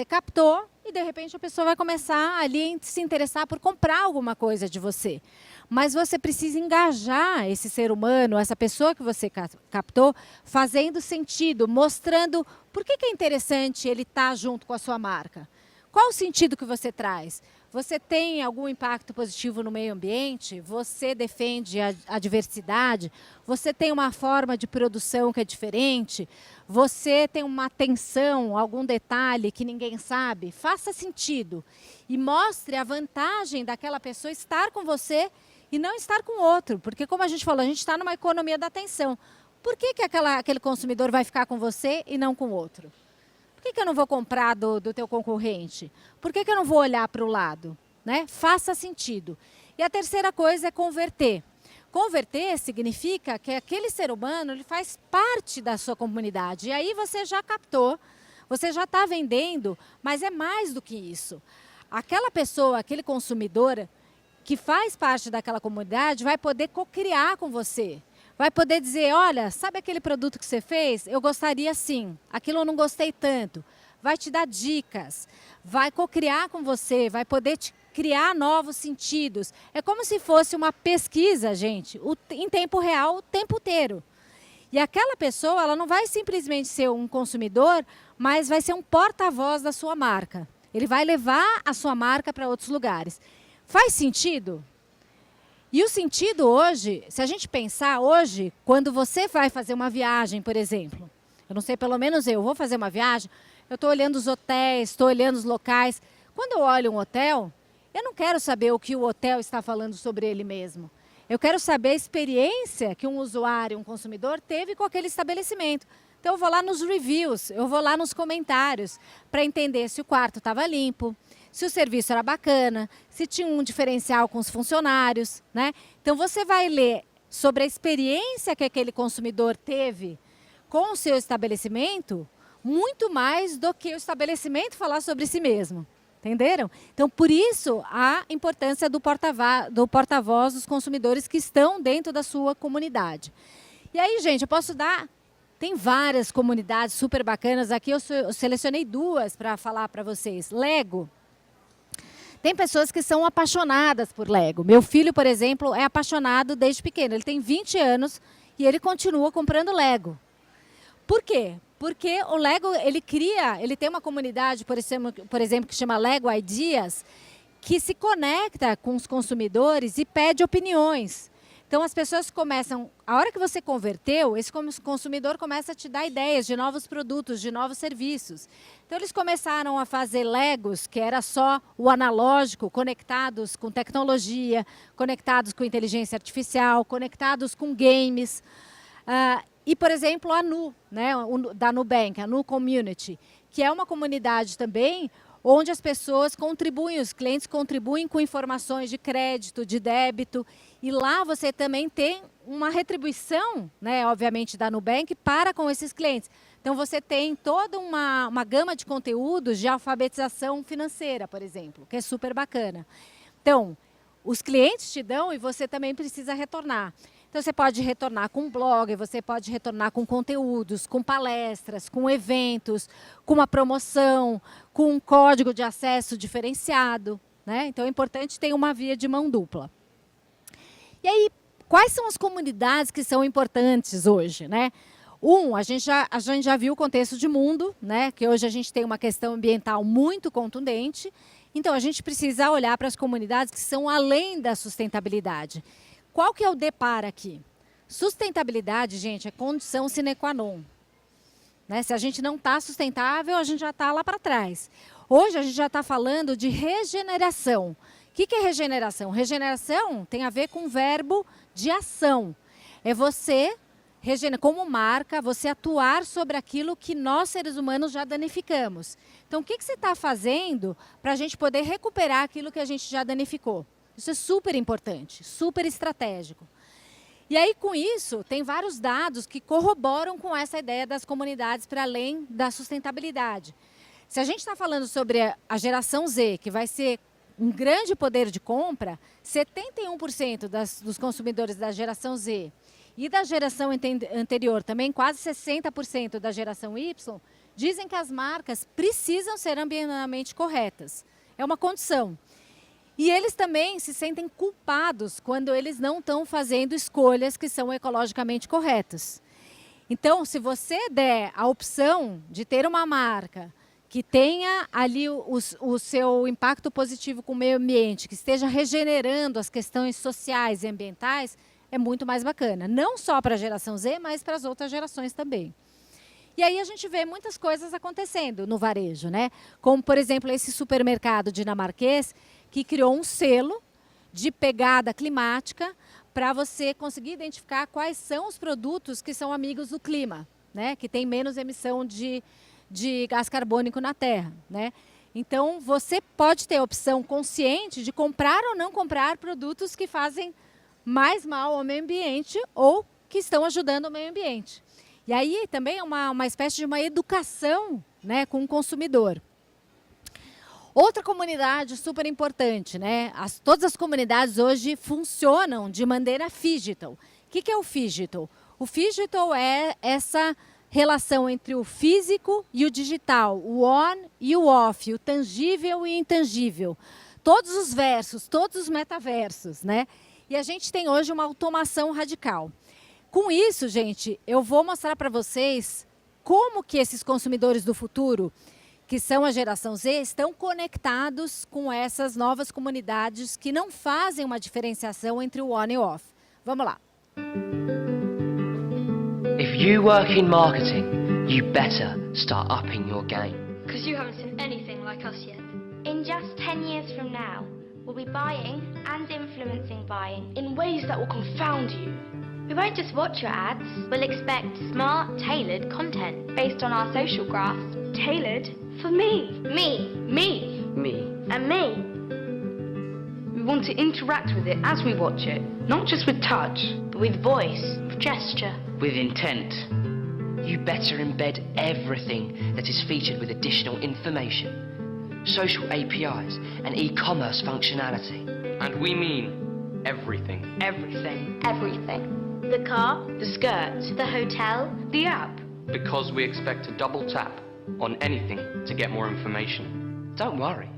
captou e de repente a pessoa vai começar ali a se interessar por comprar alguma coisa de você. Mas você precisa engajar esse ser humano, essa pessoa que você captou, fazendo sentido, mostrando por que é interessante ele estar junto com a sua marca. Qual o sentido que você traz? Você tem algum impacto positivo no meio ambiente? Você defende a diversidade? Você tem uma forma de produção que é diferente? Você tem uma atenção, algum detalhe que ninguém sabe? Faça sentido e mostre a vantagem daquela pessoa estar com você e não estar com outro. Porque, como a gente falou, a gente está numa economia da atenção. Por que aquele consumidor vai ficar com você e não com outro? Por que eu não vou comprar do teu concorrente? Por que eu não vou olhar para o lado? Né? Faça sentido. E a terceira coisa é converter. Converter significa que aquele ser humano ele faz parte da sua comunidade. E aí você já captou, você já está vendendo, mas é mais do que isso. Aquela pessoa, aquele consumidor que faz parte daquela comunidade vai poder cocriar com você. Vai poder dizer, olha, sabe aquele produto que você fez? Eu gostaria sim, aquilo eu não gostei tanto. Vai te dar dicas, vai cocriar com você, vai poder te criar novos sentidos. É como se fosse uma pesquisa, gente, em tempo real, o tempo inteiro. E aquela pessoa, ela não vai simplesmente ser um consumidor, mas vai ser um porta-voz da sua marca. Ele vai levar a sua marca para outros lugares. Faz sentido? E o sentido hoje, se a gente pensar hoje, quando você vai fazer uma viagem, por exemplo, eu não sei, pelo menos eu vou fazer uma viagem, eu estou olhando os hotéis, estou olhando os locais. Quando eu olho um hotel, eu não quero saber o que o hotel está falando sobre ele mesmo. Eu quero saber a experiência que um usuário, um consumidor, teve com aquele estabelecimento. Então, eu vou lá nos reviews, eu vou lá nos comentários, para entender se o quarto estava limpo, se o serviço era bacana, se tinha um diferencial com os funcionários, né? Então, você vai ler sobre a experiência que aquele consumidor teve com o seu estabelecimento, muito mais do que o estabelecimento falar sobre si mesmo. Entenderam? Então, por isso, a importância do porta-voz dos consumidores que estão dentro da sua comunidade. E aí, gente, eu posso dar... Tem várias comunidades super bacanas. Aqui eu selecionei duas para falar para vocês. Lego. Tem pessoas que são apaixonadas por Lego. Meu filho, por exemplo, é apaixonado desde pequeno. Ele tem 20 anos e ele continua comprando Lego. Por quê? Porque o Lego, ele tem uma comunidade, por exemplo, que chama Lego Ideas, que se conecta com os consumidores e pede opiniões. Então, as pessoas começam, a hora que você converteu, esse consumidor começa a te dar ideias de novos produtos, de novos serviços. Então, eles começaram a fazer Legos, que era só o analógico, conectados com tecnologia, conectados com inteligência artificial, conectados com games. E, por exemplo, a Nu, né, da Nubank, a Nu Community, que é uma comunidade também onde as pessoas contribuem, os clientes contribuem com informações de crédito, de débito, e lá você também tem uma retribuição, né, obviamente, da Nubank para com esses clientes. Então, você tem toda uma gama de conteúdos de alfabetização financeira, por exemplo, que é super bacana. Então, os clientes te dão e você também precisa retornar. Então, você pode retornar com blog, você pode retornar com conteúdos, com palestras, com eventos, com uma promoção, com um código de acesso diferenciado, né? Então, é importante ter uma via de mão dupla. E aí, quais são as comunidades que são importantes hoje, né? A gente já viu o contexto de mundo, né? Que hoje a gente tem uma questão ambiental muito contundente. Então, a gente precisa olhar para as comunidades que são além da sustentabilidade. Qual que é o deparo aqui? Sustentabilidade, gente, é condição sine qua non. Né? Se a gente não está sustentável, a gente já está lá para trás. Hoje a gente já está falando de regeneração. O que é regeneração? Regeneração tem a ver com o verbo de ação. É você, como marca, você atuar sobre aquilo que nós, seres humanos, já danificamos. Então, o que você está fazendo para a gente poder recuperar aquilo que a gente já danificou? Isso é super importante, super estratégico. E aí, com isso, tem vários dados que corroboram com essa ideia das comunidades para além da sustentabilidade. Se a gente está falando sobre a geração Z, que vai ser um grande poder de compra, 71% dos consumidores da geração Z e da geração anterior, também quase 60% da geração Y, dizem que as marcas precisam ser ambientalmente corretas. É uma condição. E eles também se sentem culpados quando eles não estão fazendo escolhas que são ecologicamente corretas. Então, se você der a opção de ter uma marca que tenha ali o seu impacto positivo com o meio ambiente, que esteja regenerando as questões sociais e ambientais, é muito mais bacana. Não só para a geração Z, mas para as outras gerações também. E aí a gente vê muitas coisas acontecendo no varejo, né? Como, por exemplo, esse supermercado dinamarquês, que criou um selo de pegada climática para você conseguir identificar quais são os produtos que são amigos do clima, né? Que tem menos emissão de gás carbônico na Terra, né? Então, você pode ter a opção consciente de comprar ou não comprar produtos que fazem mais mal ao meio ambiente ou que estão ajudando o meio ambiente. E aí também é uma espécie de uma educação, né, com o consumidor. Outra comunidade super importante, né? Todas as comunidades hoje funcionam de maneira phygital. O que é o phygital? O phygital é essa relação entre o físico e o digital, o on e o off, o tangível e o intangível. Todos os versos, todos os metaversos, né? E a gente tem hoje uma automação radical. Com isso, gente, eu vou mostrar para vocês como que esses consumidores do futuro, que são a geração Z, estão conectados com essas novas comunidades que não fazem uma diferenciação entre o on e o off. Vamos lá. If you work in marketing, you better start upping your game. Because you haven't seen anything like us yet. In just 10 years from now, we'll be buying and influencing buying. In ways that will confound you. We won't just watch your ads, we'll expect smart, tailored content based on our social graphs. Tailored for me. Me. Me. Me. And me. We want to interact with it as we watch it. Not just with touch. But with voice, with gesture. With intent. You better embed everything that is featured with additional information, social APIs, and e-commerce functionality. And we mean everything. Everything. Everything. The car, The skirt. the hotel, The app. Because we expect to double tap on anything to get more information. Don't worry.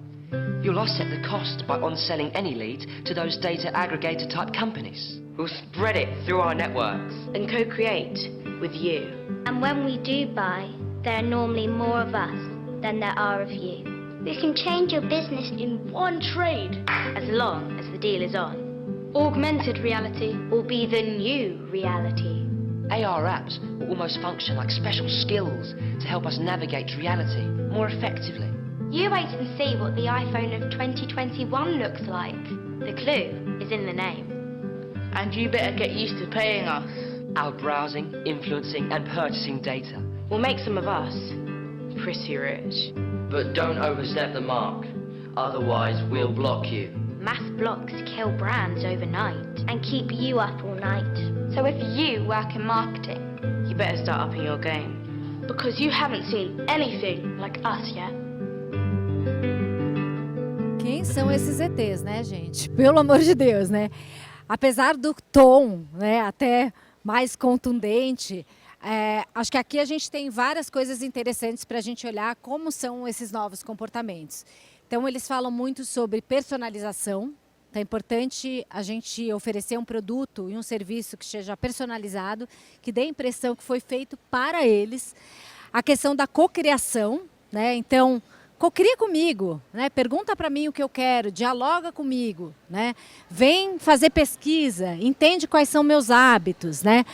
You'll offset the cost by on-selling any leads to those data aggregator type companies. We'll spread it through our networks. And co-create with you. and when we do buy, there are normally more of us than there are of you. We can change your business in one trade, as long as the deal is on. Augmented reality will be the new reality. AR apps will almost function like special skills to help us navigate reality more effectively. You wait and see what the iPhone of 2021 looks like. The clue is in the name. And you better get used to paying us. Our browsing, influencing and purchasing data. We'll make some of us pretty rich. But don't overstep the mark, otherwise we'll block you. Mass blocks kill brands overnight and keep you up all night. So if you work in marketing, You better start upping your game. Because you haven't seen anything like us yet. Quem são esses ETs, né, gente? Pelo amor de Deus, né? Apesar do tom, né, até mais contundente, acho que aqui a gente tem várias coisas interessantes para a gente olhar como são esses novos comportamentos. Então, eles falam muito sobre personalização. Então, é importante a gente oferecer um produto e um serviço que seja personalizado, que dê a impressão que foi feito para eles. A questão da cocriação, né? Então, cocria comigo, né? Pergunta para mim o que eu quero, dialoga comigo, né? Vem fazer pesquisa, entende quais são meus hábitos, né?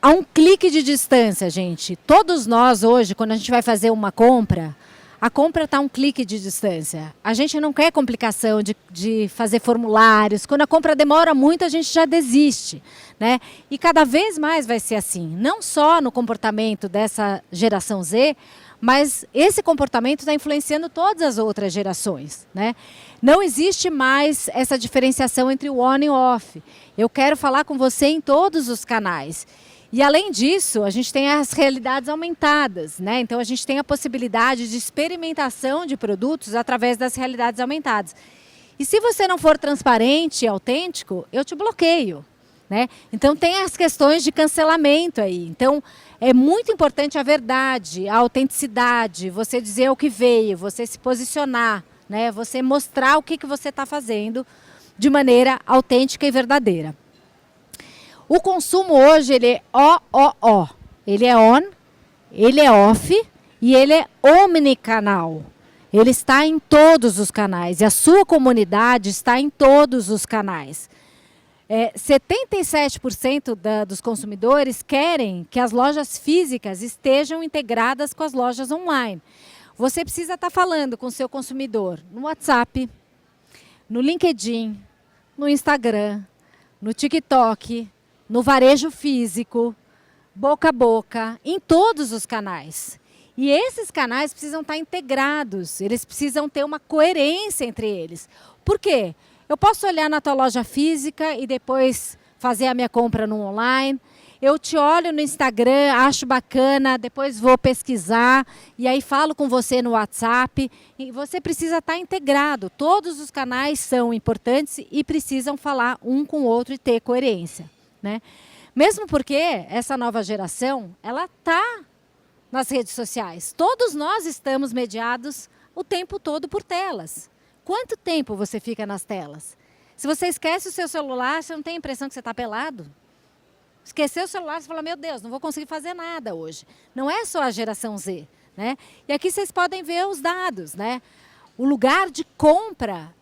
A um clique de distância, gente. Todos nós hoje, quando a gente vai fazer uma compra, a compra está a um clique de distância. A gente não quer complicação de fazer formulários. Quando a compra demora muito, a gente já desiste, né? E cada vez mais vai ser assim. Não só no comportamento dessa geração Z, mas esse comportamento está influenciando todas as outras gerações, né? Não existe mais essa diferenciação entre o on e o off. Eu quero falar com você em todos os canais. E além disso, a gente tem as realidades aumentadas, né? Então a gente tem a possibilidade de experimentação de produtos através das realidades aumentadas. E se você não for transparente e autêntico, eu te bloqueio, né? Então tem as questões de cancelamento aí. Então é muito importante a verdade, a autenticidade, você dizer o que veio, você se posicionar, né? Você mostrar o que você está fazendo de maneira autêntica e verdadeira. O consumo hoje, ele é O. Ele é on, ele é off e ele é omnicanal. Ele está em todos os canais e a sua comunidade está em todos os canais. 77% dos consumidores querem que as lojas físicas estejam integradas com as lojas online. Você precisa estar falando com o seu consumidor no WhatsApp, no LinkedIn, no Instagram, no TikTok, no varejo físico, boca a boca, em todos os canais. E esses canais precisam estar integrados, eles precisam ter uma coerência entre eles. Por quê? Eu posso olhar na tua loja física e depois fazer a minha compra no online. Eu te olho no Instagram, acho bacana, depois vou pesquisar e aí falo com você no WhatsApp. E você precisa estar integrado. Todos os canais são importantes e precisam falar um com o outro e ter coerência, né? Mesmo porque essa nova geração, ela está nas redes sociais. Todos nós estamos mediados o tempo todo por telas. Quanto tempo você fica nas telas? Se você esquece o seu celular, você não tem a impressão que você está pelado? esqueceu o celular, você fala, meu Deus, não vou conseguir fazer nada hoje. Não é só a geração Z, né? E aqui vocês podem ver os dados, né? O lugar de compra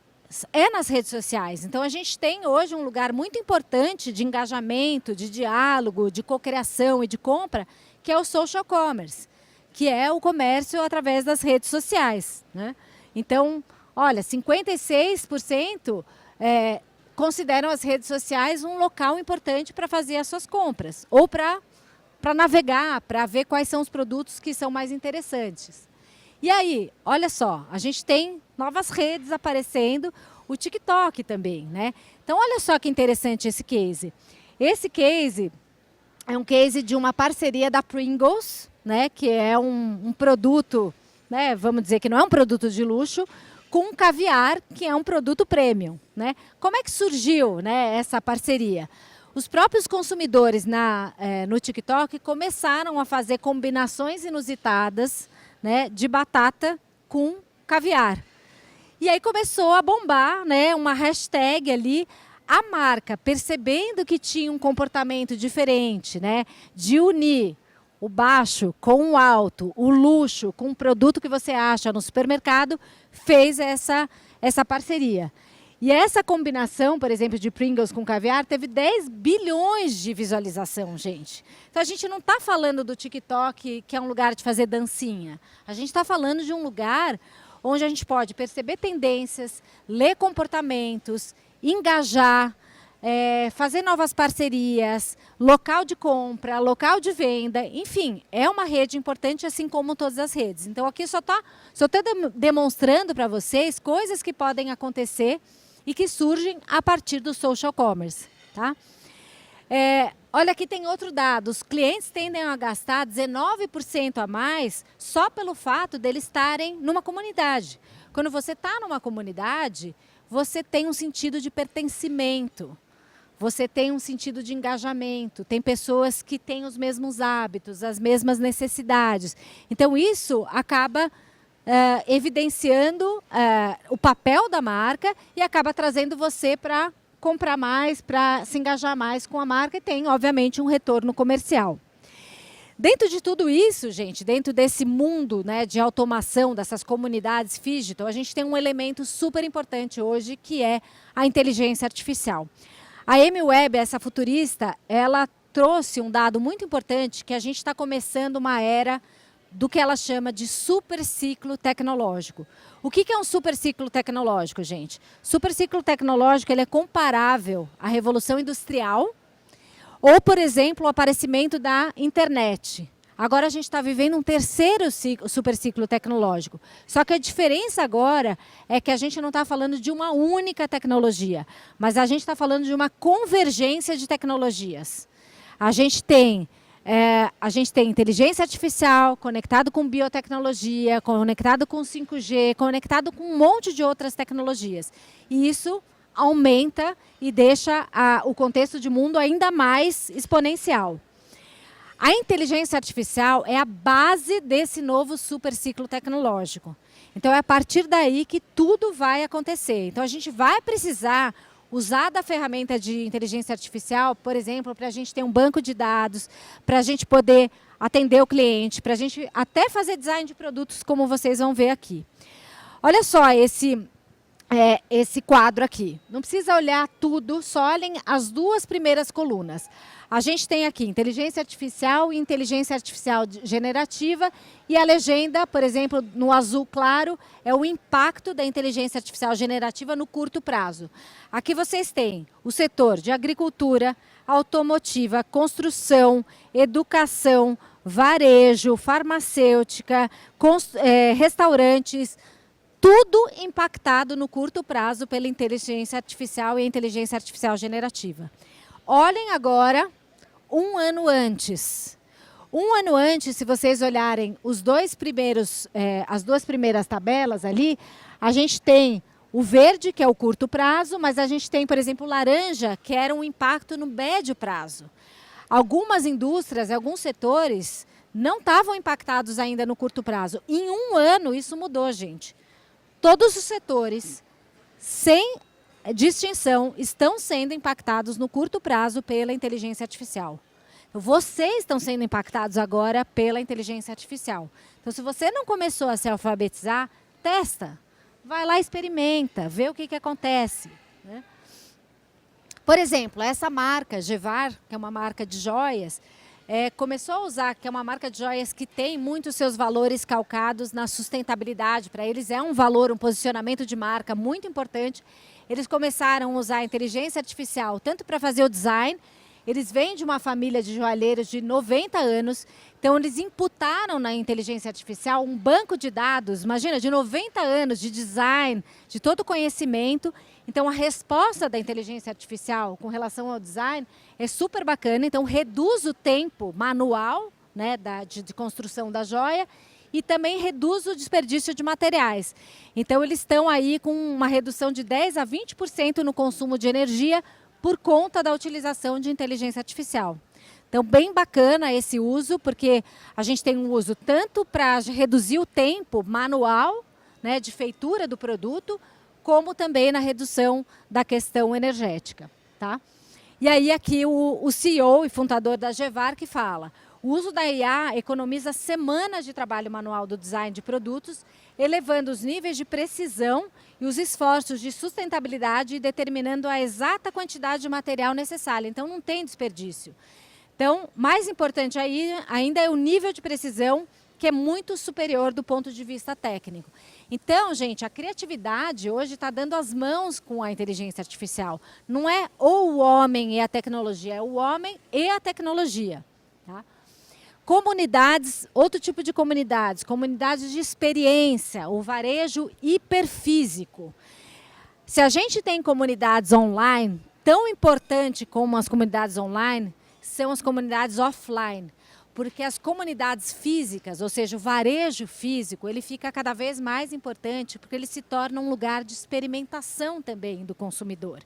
é nas redes sociais. Então, a gente tem hoje um lugar muito importante de engajamento, de diálogo, de cocriação e de compra, que é o social commerce, que é o comércio através das redes sociais, né? Então, olha, 56% consideram as redes sociais um local importante para fazer as suas compras, ou para navegar, para ver quais são os produtos que são mais interessantes. E aí, olha só, a gente tem novas redes aparecendo, o TikTok também, né? Então, olha só que interessante esse case. Esse case é um case de uma parceria da Pringles, né? Que é um produto, né? Vamos dizer que não é um produto de luxo, com caviar, que é um produto premium, né? Como é que surgiu, né, essa parceria? Os próprios consumidores no TikTok começaram a fazer combinações inusitadas, né, de batata com caviar. E aí começou a bombar, né, uma hashtag ali. A marca, percebendo que tinha um comportamento diferente, né, de unir o baixo com o alto, o luxo com o produto que você acha no supermercado, fez essa parceria. E essa combinação, por exemplo, de Pringles com caviar, teve 10 bilhões de visualização, gente. Então, a gente não está falando do TikTok, que é um lugar de fazer dancinha. A gente está falando de um lugar onde a gente pode perceber tendências, ler comportamentos, engajar, fazer novas parcerias, local de compra, local de venda, enfim, é uma rede importante, assim como todas as redes. Então, aqui só estou demonstrando para vocês coisas que podem acontecer e que surgem a partir do social commerce, tá? Olha, aqui tem outro dado. Os clientes tendem a gastar 19% a mais só pelo fato deles estarem numa comunidade. Quando você está numa comunidade, você tem um sentido de pertencimento. Você tem um sentido de engajamento. Tem pessoas que têm os mesmos hábitos, as mesmas necessidades. Então, isso acaba evidenciando o papel da marca e acaba trazendo você para comprar mais, para se engajar mais com a marca e tem, obviamente, um retorno comercial. Dentro de tudo isso, gente, dentro desse mundo, né, de automação, dessas comunidades digital, a gente tem um elemento super importante hoje, que é a inteligência artificial. A Amy Webb, essa futurista, ela trouxe um dado muito importante, que a gente está começando uma era do que ela chama de superciclo tecnológico. O que é um superciclo tecnológico, gente? Superciclo tecnológico ele é comparável à Revolução Industrial ou, por exemplo, o aparecimento da internet. Agora a gente está vivendo um terceiro superciclo tecnológico. Só que a diferença agora é que a gente não está falando de uma única tecnologia, mas a gente está falando de uma convergência de tecnologias. A gente tem inteligência artificial, conectado com biotecnologia, conectado com 5G, conectado com um monte de outras tecnologias. E isso aumenta e deixa o contexto de mundo ainda mais exponencial. A inteligência artificial é a base desse novo superciclo tecnológico. Então, é a partir daí que tudo vai acontecer. Então, a gente vai precisar usar da ferramenta de inteligência artificial, por exemplo, para a gente ter um banco de dados, para a gente poder atender o cliente, para a gente até fazer design de produtos, como vocês vão ver aqui. Olha só esse quadro aqui. Não precisa olhar tudo, só olhem as duas primeiras colunas. A gente tem aqui inteligência artificial e inteligência artificial generativa e a legenda, por exemplo, no azul claro, é o impacto da inteligência artificial generativa no curto prazo. Aqui vocês têm o setor de agricultura, automotiva, construção, educação, varejo, farmacêutica, restaurantes, tudo impactado no curto prazo pela inteligência artificial e a inteligência artificial generativa. Olhem agora um ano antes. Um ano antes, se vocês olharem as duas primeiras tabelas ali, a gente tem o verde, que é o curto prazo, mas a gente tem, por exemplo, o laranja, que era um impacto no médio prazo. Algumas indústrias, alguns setores, não estavam impactados ainda no curto prazo. Em um ano, isso mudou, gente. Todos os setores, sem distinção, estão sendo impactados no curto prazo pela inteligência artificial. Então, vocês estão sendo impactados agora pela inteligência artificial. Então, se você não começou a se alfabetizar, testa. Vai lá, experimenta, vê o que acontece, né? Por exemplo, essa marca, Gevar, que é uma marca de joias, começou a usar, que é uma marca de joias que tem muitos seus valores calcados na sustentabilidade. Para eles é um valor, um posicionamento de marca muito importante. Eles começaram a usar a inteligência artificial tanto para fazer o design. Eles vêm de uma família de joalheiros de 90 anos, então eles imputaram na inteligência artificial um banco de dados, imagina, de 90 anos de design, de todo o conhecimento. Então a resposta da inteligência artificial com relação ao design é super bacana, então reduz o tempo manual, né, de construção da joia e também reduz o desperdício de materiais. Então eles estão aí com uma redução de 10 a 20% no consumo de energia, por conta da utilização de inteligência artificial. Então, bem bacana esse uso, porque a gente tem um uso tanto para reduzir o tempo manual, né, de feitura do produto, como também na redução da questão energética. Tá? E aí aqui o CEO e fundador da Gevar que fala: o uso da IA economiza semanas de trabalho manual do design de produtos, elevando os níveis de precisão e os esforços de sustentabilidade e determinando a exata quantidade de material necessária. Então, não tem desperdício. Então, mais importante aí, ainda é o nível de precisão, que é muito superior do ponto de vista técnico. Então, gente, a criatividade hoje está dando as mãos com a inteligência artificial. Não é ou o homem e a tecnologia, é o homem e a tecnologia. Tá? Comunidades, outro tipo de comunidades, comunidades de experiência, o varejo hiperfísico. Se a gente tem comunidades online, tão importante como as comunidades online, são as comunidades offline. Porque as comunidades físicas, ou seja, o varejo físico, ele fica cada vez mais importante, porque ele se torna um lugar de experimentação também do consumidor.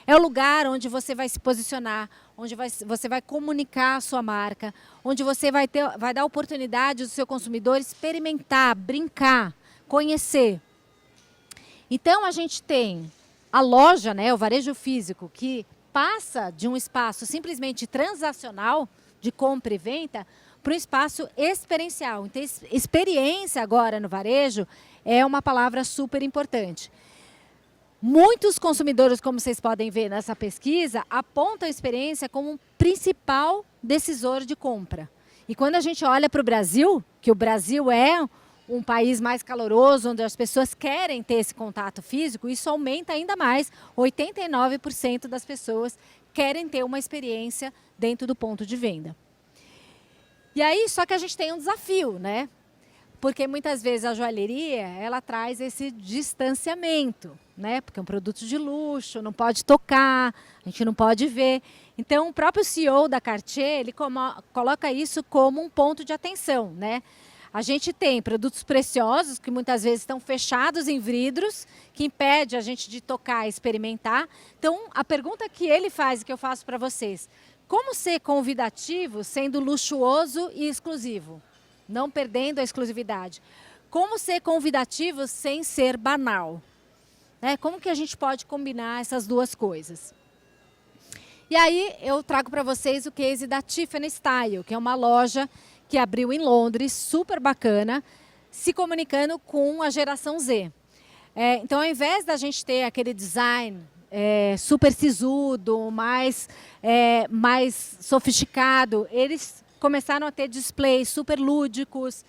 É o lugar onde você vai se posicionar, onde você vai comunicar a sua marca, onde você vai dar oportunidade do seu consumidor experimentar, brincar, conhecer. Então, a gente tem a loja, né, o varejo físico, que passa de um espaço simplesmente transacional, de compra e venda, para um espaço experiencial. Então, experiência agora no varejo é uma palavra super importante. Muitos consumidores, como vocês podem ver nessa pesquisa, apontam a experiência como um principal decisor de compra. E quando a gente olha para o Brasil, que o Brasil é um país mais caloroso, onde as pessoas querem ter esse contato físico, isso aumenta ainda mais. 89% das pessoas querem ter uma experiência dentro do ponto de venda. E aí, só que a gente tem um desafio, né? Porque muitas vezes a joalheria, ela traz esse distanciamento, né? Porque é um produto de luxo, não pode tocar, a gente não pode ver. Então, o próprio CEO da Cartier, ele coloca isso como um ponto de atenção, né? A gente tem produtos preciosos que muitas vezes estão fechados em vidros, que impede a gente de tocar e experimentar. Então, a pergunta que ele faz e que eu faço para vocês: como ser convidativo sendo luxuoso e exclusivo? Não perdendo a exclusividade. Como ser convidativo sem ser banal? Né? Como que a gente pode combinar essas duas coisas? E aí eu trago para vocês o case da Tiffany Style, que é uma loja que abriu em Londres, super bacana, se comunicando com a geração Z. Então, ao invés da gente ter aquele design super sisudo, mais sofisticado, eles começaram a ter displays super lúdicos,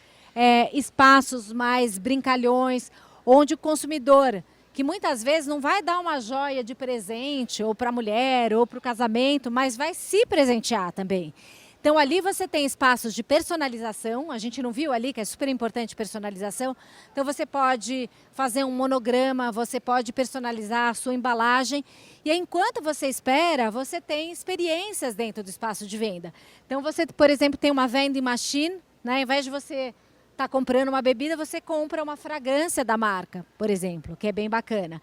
espaços mais brincalhões, onde o consumidor, que muitas vezes não vai dar uma joia de presente, ou para a mulher, ou para o casamento, mas vai se presentear também. Então, ali você tem espaços de personalização, a gente não viu ali que é super importante personalização. Então, você pode fazer um monograma, você pode personalizar a sua embalagem. E aí, enquanto você espera, você tem experiências dentro do espaço de venda. Então, você, por exemplo, tem uma vending machine, né? Ao invés de você estar comprando uma bebida, você compra uma fragrância da marca, por exemplo, que é bem bacana.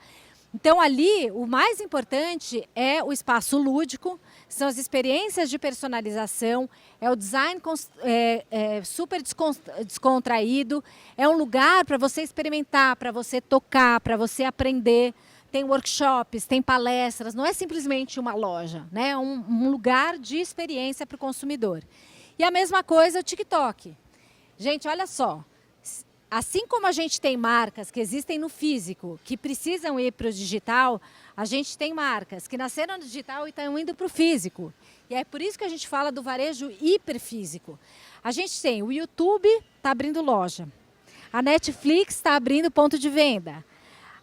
Então, ali, o mais importante é o espaço lúdico, são as experiências de personalização, é o design super descontraído, é um lugar para você experimentar, para você tocar, para você aprender. tem workshops, tem palestras, não é simplesmente uma loja, né? É um lugar de experiência para o consumidor. E a mesma coisa o TikTok. Gente, olha só, assim como a gente tem marcas que existem no físico, que precisam ir para o digital, a gente tem marcas que nasceram no digital e estão indo para o físico. E é por isso que a gente fala do varejo hiperfísico. A gente tem o YouTube, está abrindo loja. A Netflix está abrindo ponto de venda.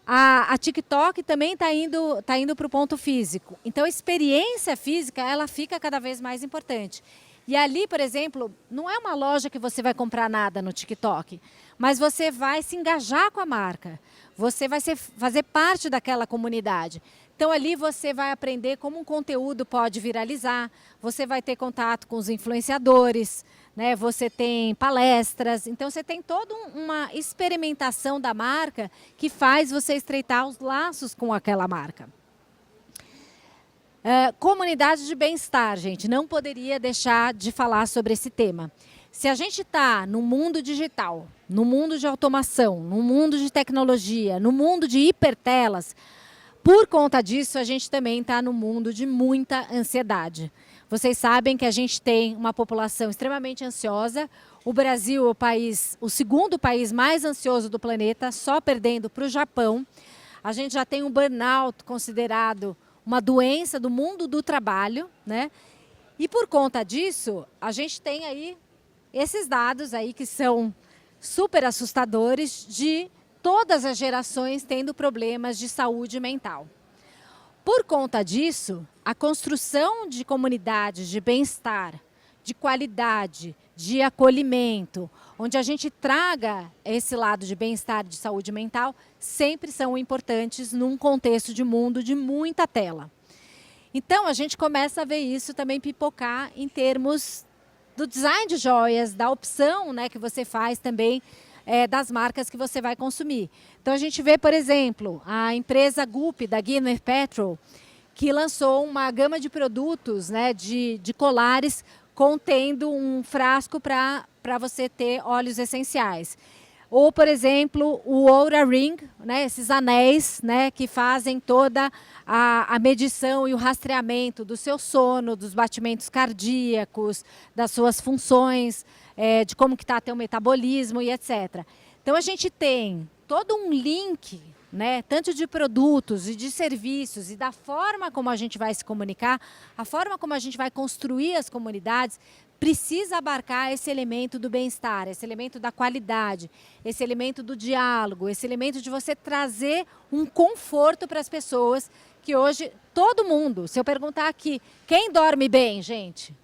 A TikTok também está indo para o ponto físico. Então, a experiência física, ela fica cada vez mais importante. E ali, por exemplo, não é uma loja que você vai comprar nada no TikTok, mas você vai se engajar com a marca. Você vai fazer parte daquela comunidade. Então, ali você vai aprender como um conteúdo pode viralizar, você vai ter contato com os influenciadores, né? Você tem palestras, então você tem toda uma experimentação da marca que faz você estreitar os laços com aquela marca. Comunidade de bem-estar, gente, não poderia deixar de falar sobre esse tema. Se a gente está no mundo digital, no mundo de automação, no mundo de tecnologia, no mundo de hipertelas, por conta disso, a gente também está no mundo de muita ansiedade. Vocês sabem que a gente tem uma população extremamente ansiosa. O Brasil é o segundo país mais ansioso do planeta, só perdendo para o Japão. A gente já tem um burnout considerado uma doença do mundo do trabalho, né? E por conta disso, a gente tem aí esses dados aí que são super assustadores de todas as gerações tendo problemas de saúde mental. Por conta disso, a construção de comunidades de bem-estar, de qualidade, de acolhimento, onde a gente traga esse lado de bem-estar, de saúde mental, sempre são importantes num contexto de mundo de muita tela. Então, a gente começa a ver isso também pipocar em termos do design de joias, da opção, né, que você faz também das marcas que você vai consumir. Então, a gente vê, por exemplo, a empresa Goop, da Gwyneth Paltrow, que lançou uma gama de produtos, né, de colares contendo um frasco para você ter óleos essenciais. Ou, por exemplo, o Oura Ring, né, esses anéis, né, que fazem toda a medição e o rastreamento do seu sono, dos batimentos cardíacos, das suas funções, de como que está teu metabolismo e etc. Então, a gente tem todo um link, né, tanto de produtos e de serviços e da forma como a gente vai se comunicar, a forma como a gente vai construir as comunidades, precisa abarcar esse elemento do bem-estar, esse elemento da qualidade, esse elemento do diálogo, esse elemento de você trazer um conforto para as pessoas que hoje, todo mundo, se eu perguntar aqui, quem dorme bem, gente?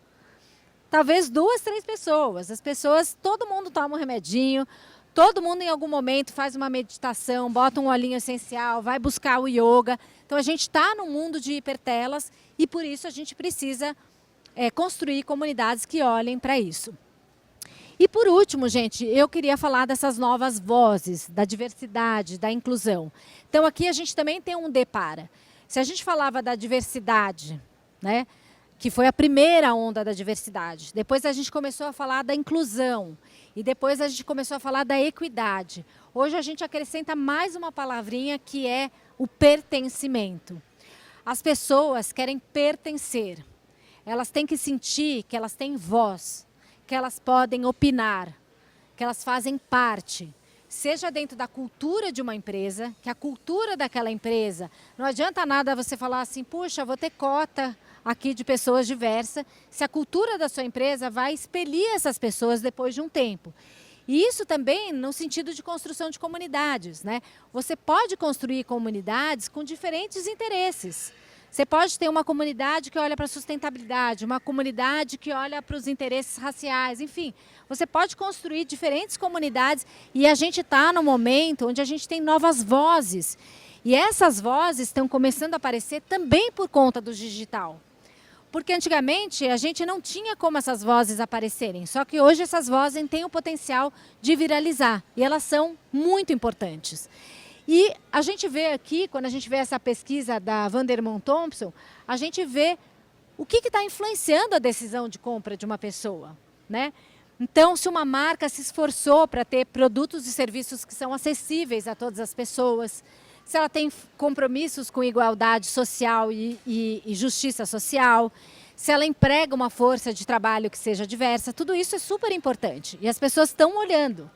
Talvez 2, 3 pessoas. As pessoas, todo mundo toma um remedinho, todo mundo em algum momento faz uma meditação, bota um olhinho essencial, vai buscar o yoga. Então a gente está no mundo de hipertelas e por isso a gente precisa construir comunidades que olhem para isso. E por último, gente, eu queria falar dessas novas vozes, da diversidade, da inclusão. Então aqui a gente também tem um depara. Se a gente falava da diversidade, né, que foi a primeira onda da diversidade, depois a gente começou a falar da inclusão e depois a gente começou a falar da equidade. Hoje a gente acrescenta mais uma palavrinha que é o pertencimento. As pessoas querem pertencer. Elas têm que sentir que elas têm voz, que elas podem opinar, que elas fazem parte, seja dentro da cultura de uma empresa, que a cultura daquela empresa, não adianta nada você falar assim, puxa, vou ter cota aqui de pessoas diversas, se a cultura da sua empresa vai expelir essas pessoas depois de um tempo. E isso também no sentido de construção de comunidades, né? Você pode construir comunidades com diferentes interesses. Você pode ter uma comunidade que olha para a sustentabilidade, uma comunidade que olha para os interesses raciais, enfim. Você pode construir diferentes comunidades e a gente está no momento onde a gente tem novas vozes. E essas vozes estão começando a aparecer também por conta do digital. Porque antigamente a gente não tinha como essas vozes aparecerem, só que hoje essas vozes têm o potencial de viralizar e elas são muito importantes. E a gente vê aqui, quando a gente vê essa pesquisa da Vandermont Thompson, a gente vê o que está influenciando a decisão de compra de uma pessoa, né? Então, se uma marca se esforçou para ter produtos e serviços que são acessíveis a todas as pessoas, se ela tem compromissos com igualdade social e justiça social, se ela emprega uma força de trabalho que seja diversa, tudo isso é super importante. E as pessoas estão olhando.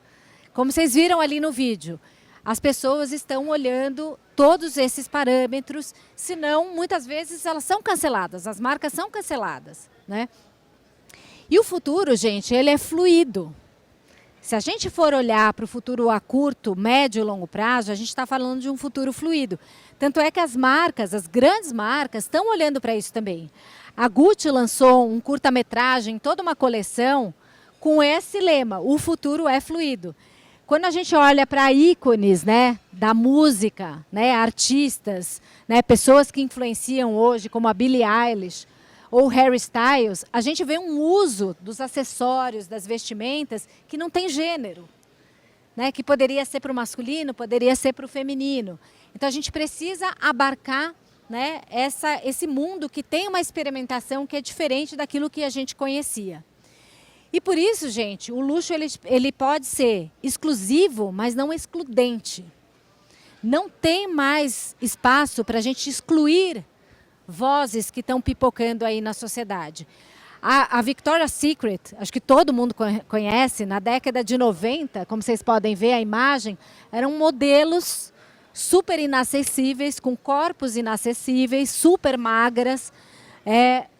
Como vocês viram ali no vídeo, as pessoas estão olhando todos esses parâmetros, senão, muitas vezes, elas são canceladas, as marcas são canceladas, né? E o futuro, gente, ele é fluido. Se a gente for olhar para o futuro a curto, médio e longo prazo, a gente está falando de um futuro fluido. Tanto é que as marcas, as grandes marcas, estão olhando para isso também. A Gucci lançou um curta-metragem, toda uma coleção, com esse lema, o futuro é fluido. Quando a gente olha para ícones, né, da música, né, artistas, né, pessoas que influenciam hoje, como a Billie Eilish ou Harry Styles, a gente vê um uso dos acessórios, das vestimentas, que não tem gênero, né, que poderia ser para o masculino, poderia ser para o feminino. Então a gente precisa abarcar, né, esse mundo que tem uma experimentação que é diferente daquilo que a gente conhecia. E por isso, gente, o luxo ele pode ser exclusivo, mas não excludente. Não tem mais espaço para a gente excluir vozes que estão pipocando aí na sociedade. A Victoria's Secret, acho que todo mundo conhece, na década de 90, como vocês podem ver a imagem, eram modelos super inacessíveis, com corpos inacessíveis, super magras,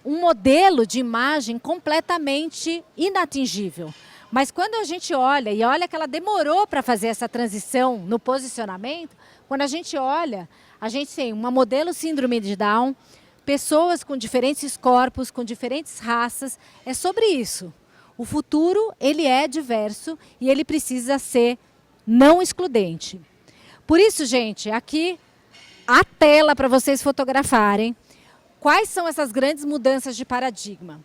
um modelo de imagem completamente inatingível. Mas quando a gente olha, e olha que ela demorou para fazer essa transição no posicionamento, quando a gente olha, a gente tem uma modelo síndrome de Down, pessoas com diferentes corpos, com diferentes raças, é sobre isso. O futuro, ele é diverso e ele precisa ser não excludente. Por isso, gente, aqui a tela para vocês fotografarem. Quais são essas grandes mudanças de paradigma?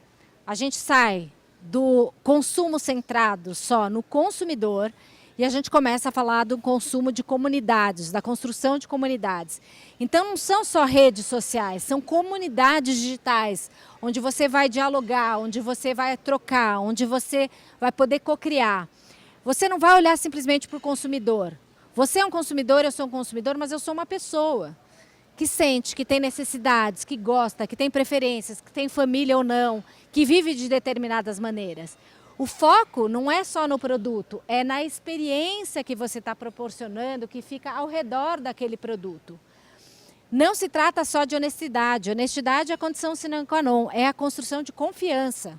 A gente sai do consumo centrado só no consumidor e a gente começa a falar do consumo de comunidades, da construção de comunidades. Então não são só redes sociais, são comunidades digitais, onde você vai dialogar, onde você vai trocar, onde você vai poder cocriar. Você não vai olhar simplesmente para o consumidor. Você é um consumidor, eu sou um consumidor, mas eu sou uma pessoa que sente, que tem necessidades, que gosta, que tem preferências, que tem família ou não, que vive de determinadas maneiras. O foco não é só no produto, é na experiência que você está proporcionando, que fica ao redor daquele produto. Não se trata só de honestidade. Honestidade é a condição sine qua non, é a construção de confiança.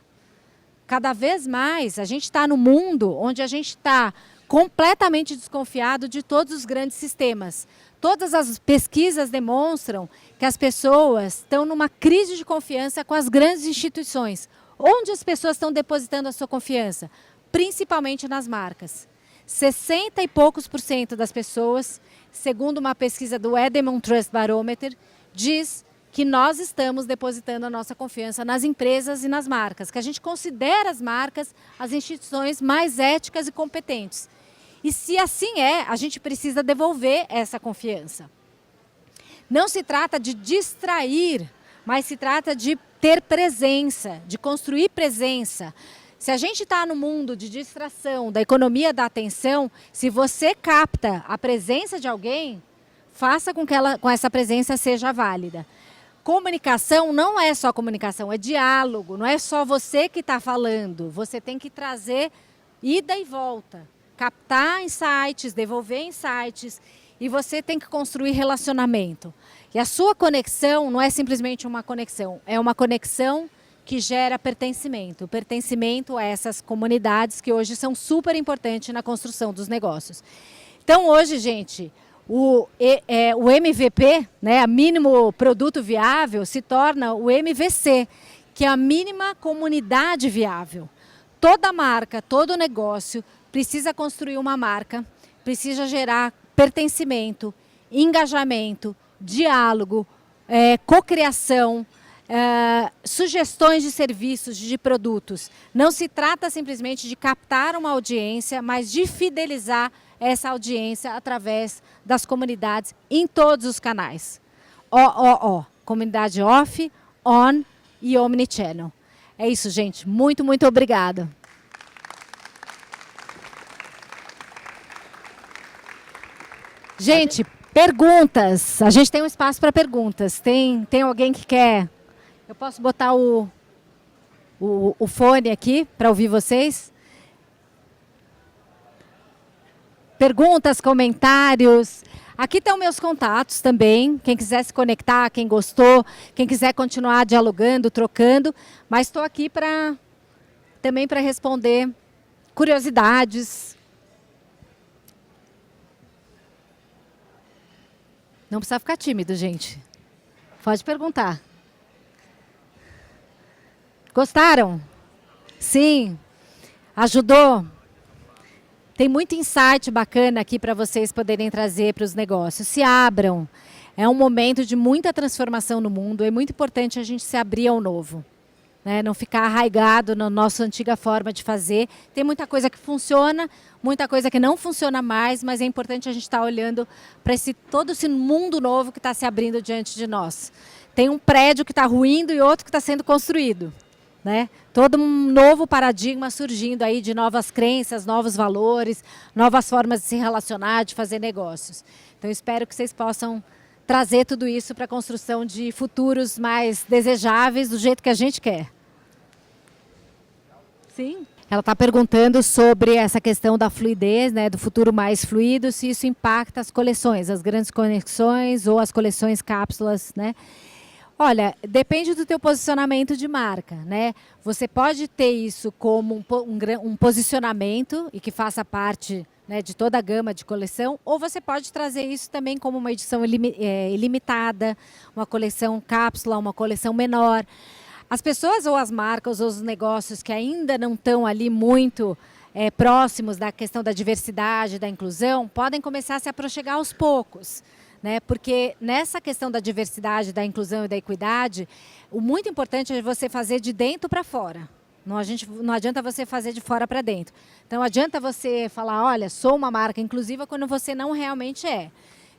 Cada vez mais a gente está no mundo onde a gente está completamente desconfiado de todos os grandes sistemas. Todas as pesquisas demonstram que as pessoas estão numa crise de confiança com as grandes instituições. Onde as pessoas estão depositando a sua confiança? Principalmente nas marcas. 60 e poucos % das pessoas, segundo uma pesquisa do Edmund Trust Barometer, diz que nós estamos depositando a nossa confiança nas empresas e nas marcas, que a gente considera as marcas as instituições mais éticas e competentes. E se assim é, a gente precisa devolver essa confiança. Não se trata de distrair, mas se trata de ter presença, de construir presença. Se a gente está no mundo de distração, da economia da atenção, se você capta a presença de alguém, faça com que essa presença seja válida. Comunicação não é só comunicação, é diálogo, não é só você que está falando. Você tem que trazer ida e volta. Captar insights, devolver insights, e você tem que construir relacionamento. E a sua conexão não é simplesmente uma conexão, é uma conexão que gera pertencimento. Pertencimento a essas comunidades que hoje são super importantes na construção dos negócios. Então hoje, gente, o MVP, né, a mínimo produto viável, se torna o MVC, que é a mínima comunidade viável. Toda marca, todo negócio precisa construir uma marca, precisa gerar pertencimento, engajamento, diálogo, cocriação, sugestões de serviços, de produtos. Não se trata simplesmente de captar uma audiência, mas de fidelizar essa audiência através das comunidades em todos os canais. Comunidade off, on e omnichannel. É isso, gente. Muito, muito obrigada. Gente, Perguntas. A gente tem um espaço para perguntas. Tem alguém que quer? Eu posso botar o fone aqui para ouvir vocês? Perguntas, comentários. Aqui estão meus contatos também. Quem quiser se conectar, quem gostou, quem quiser continuar dialogando, trocando. Mas estou aqui também para responder curiosidades. Não precisa ficar tímido, gente. Pode perguntar. Gostaram? Sim. Ajudou? Tem muito insight bacana aqui para vocês poderem trazer para os negócios. Se abram. É um momento de muita transformação no mundo. É muito importante a gente se abrir ao novo. Né? Não ficar arraigado na nossa antiga forma de fazer. Tem muita coisa que funciona, muita coisa que não funciona mais, mas é importante a gente estar olhando para todo esse mundo novo que está se abrindo diante de nós. Tem um prédio que está ruindo e outro que está sendo construído. Né? Todo um novo paradigma surgindo aí de novas crenças, novos valores, novas formas de se relacionar, de fazer negócios. Então, espero que vocês possam trazer tudo isso para a construção de futuros mais desejáveis do jeito que a gente quer. Sim. Ela está perguntando sobre essa questão da fluidez, né, do futuro mais fluido, se isso impacta as coleções, as grandes coleções ou as coleções cápsulas, né? Olha, depende do teu posicionamento de marca, né? Você pode ter isso como um posicionamento e que faça parte, né, de toda a gama de coleção, ou você pode trazer isso também como uma edição ilimitada, uma coleção cápsula, uma coleção menor. As pessoas ou as marcas ou os negócios que ainda não estão ali muito próximos da questão da diversidade, da inclusão, podem começar a se aproximar aos poucos. Né? Porque nessa questão da diversidade, da inclusão e da equidade, o muito importante é você fazer de dentro para fora. Não adianta você fazer de fora para dentro. Então, adianta você falar, olha, sou uma marca inclusiva quando você não realmente é.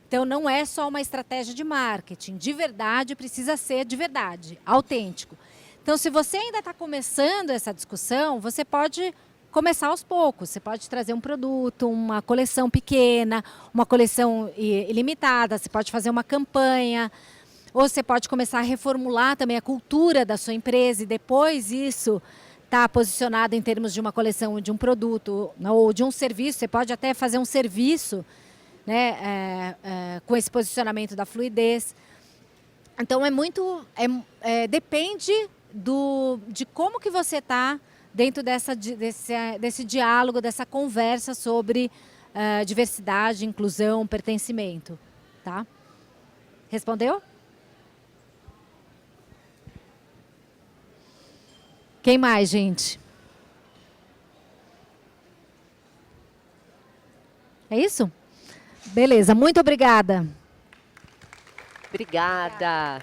Então, não é só uma estratégia de marketing. De verdade, precisa ser de verdade, autêntico. Então, se você ainda está começando essa discussão, você pode começar aos poucos. Você pode trazer um produto, uma coleção pequena, uma coleção ilimitada, você pode fazer uma campanha, ou você pode começar a reformular também a cultura da sua empresa e depois isso está posicionado em termos de uma coleção de um produto ou de um serviço. Você pode até fazer um serviço, né, com esse posicionamento da fluidez. Então, depende de como que você está dentro desse diálogo, dessa conversa sobre diversidade, inclusão, pertencimento. Tá? Respondeu? Quem mais, gente? É isso? Beleza, muito obrigada. Obrigada.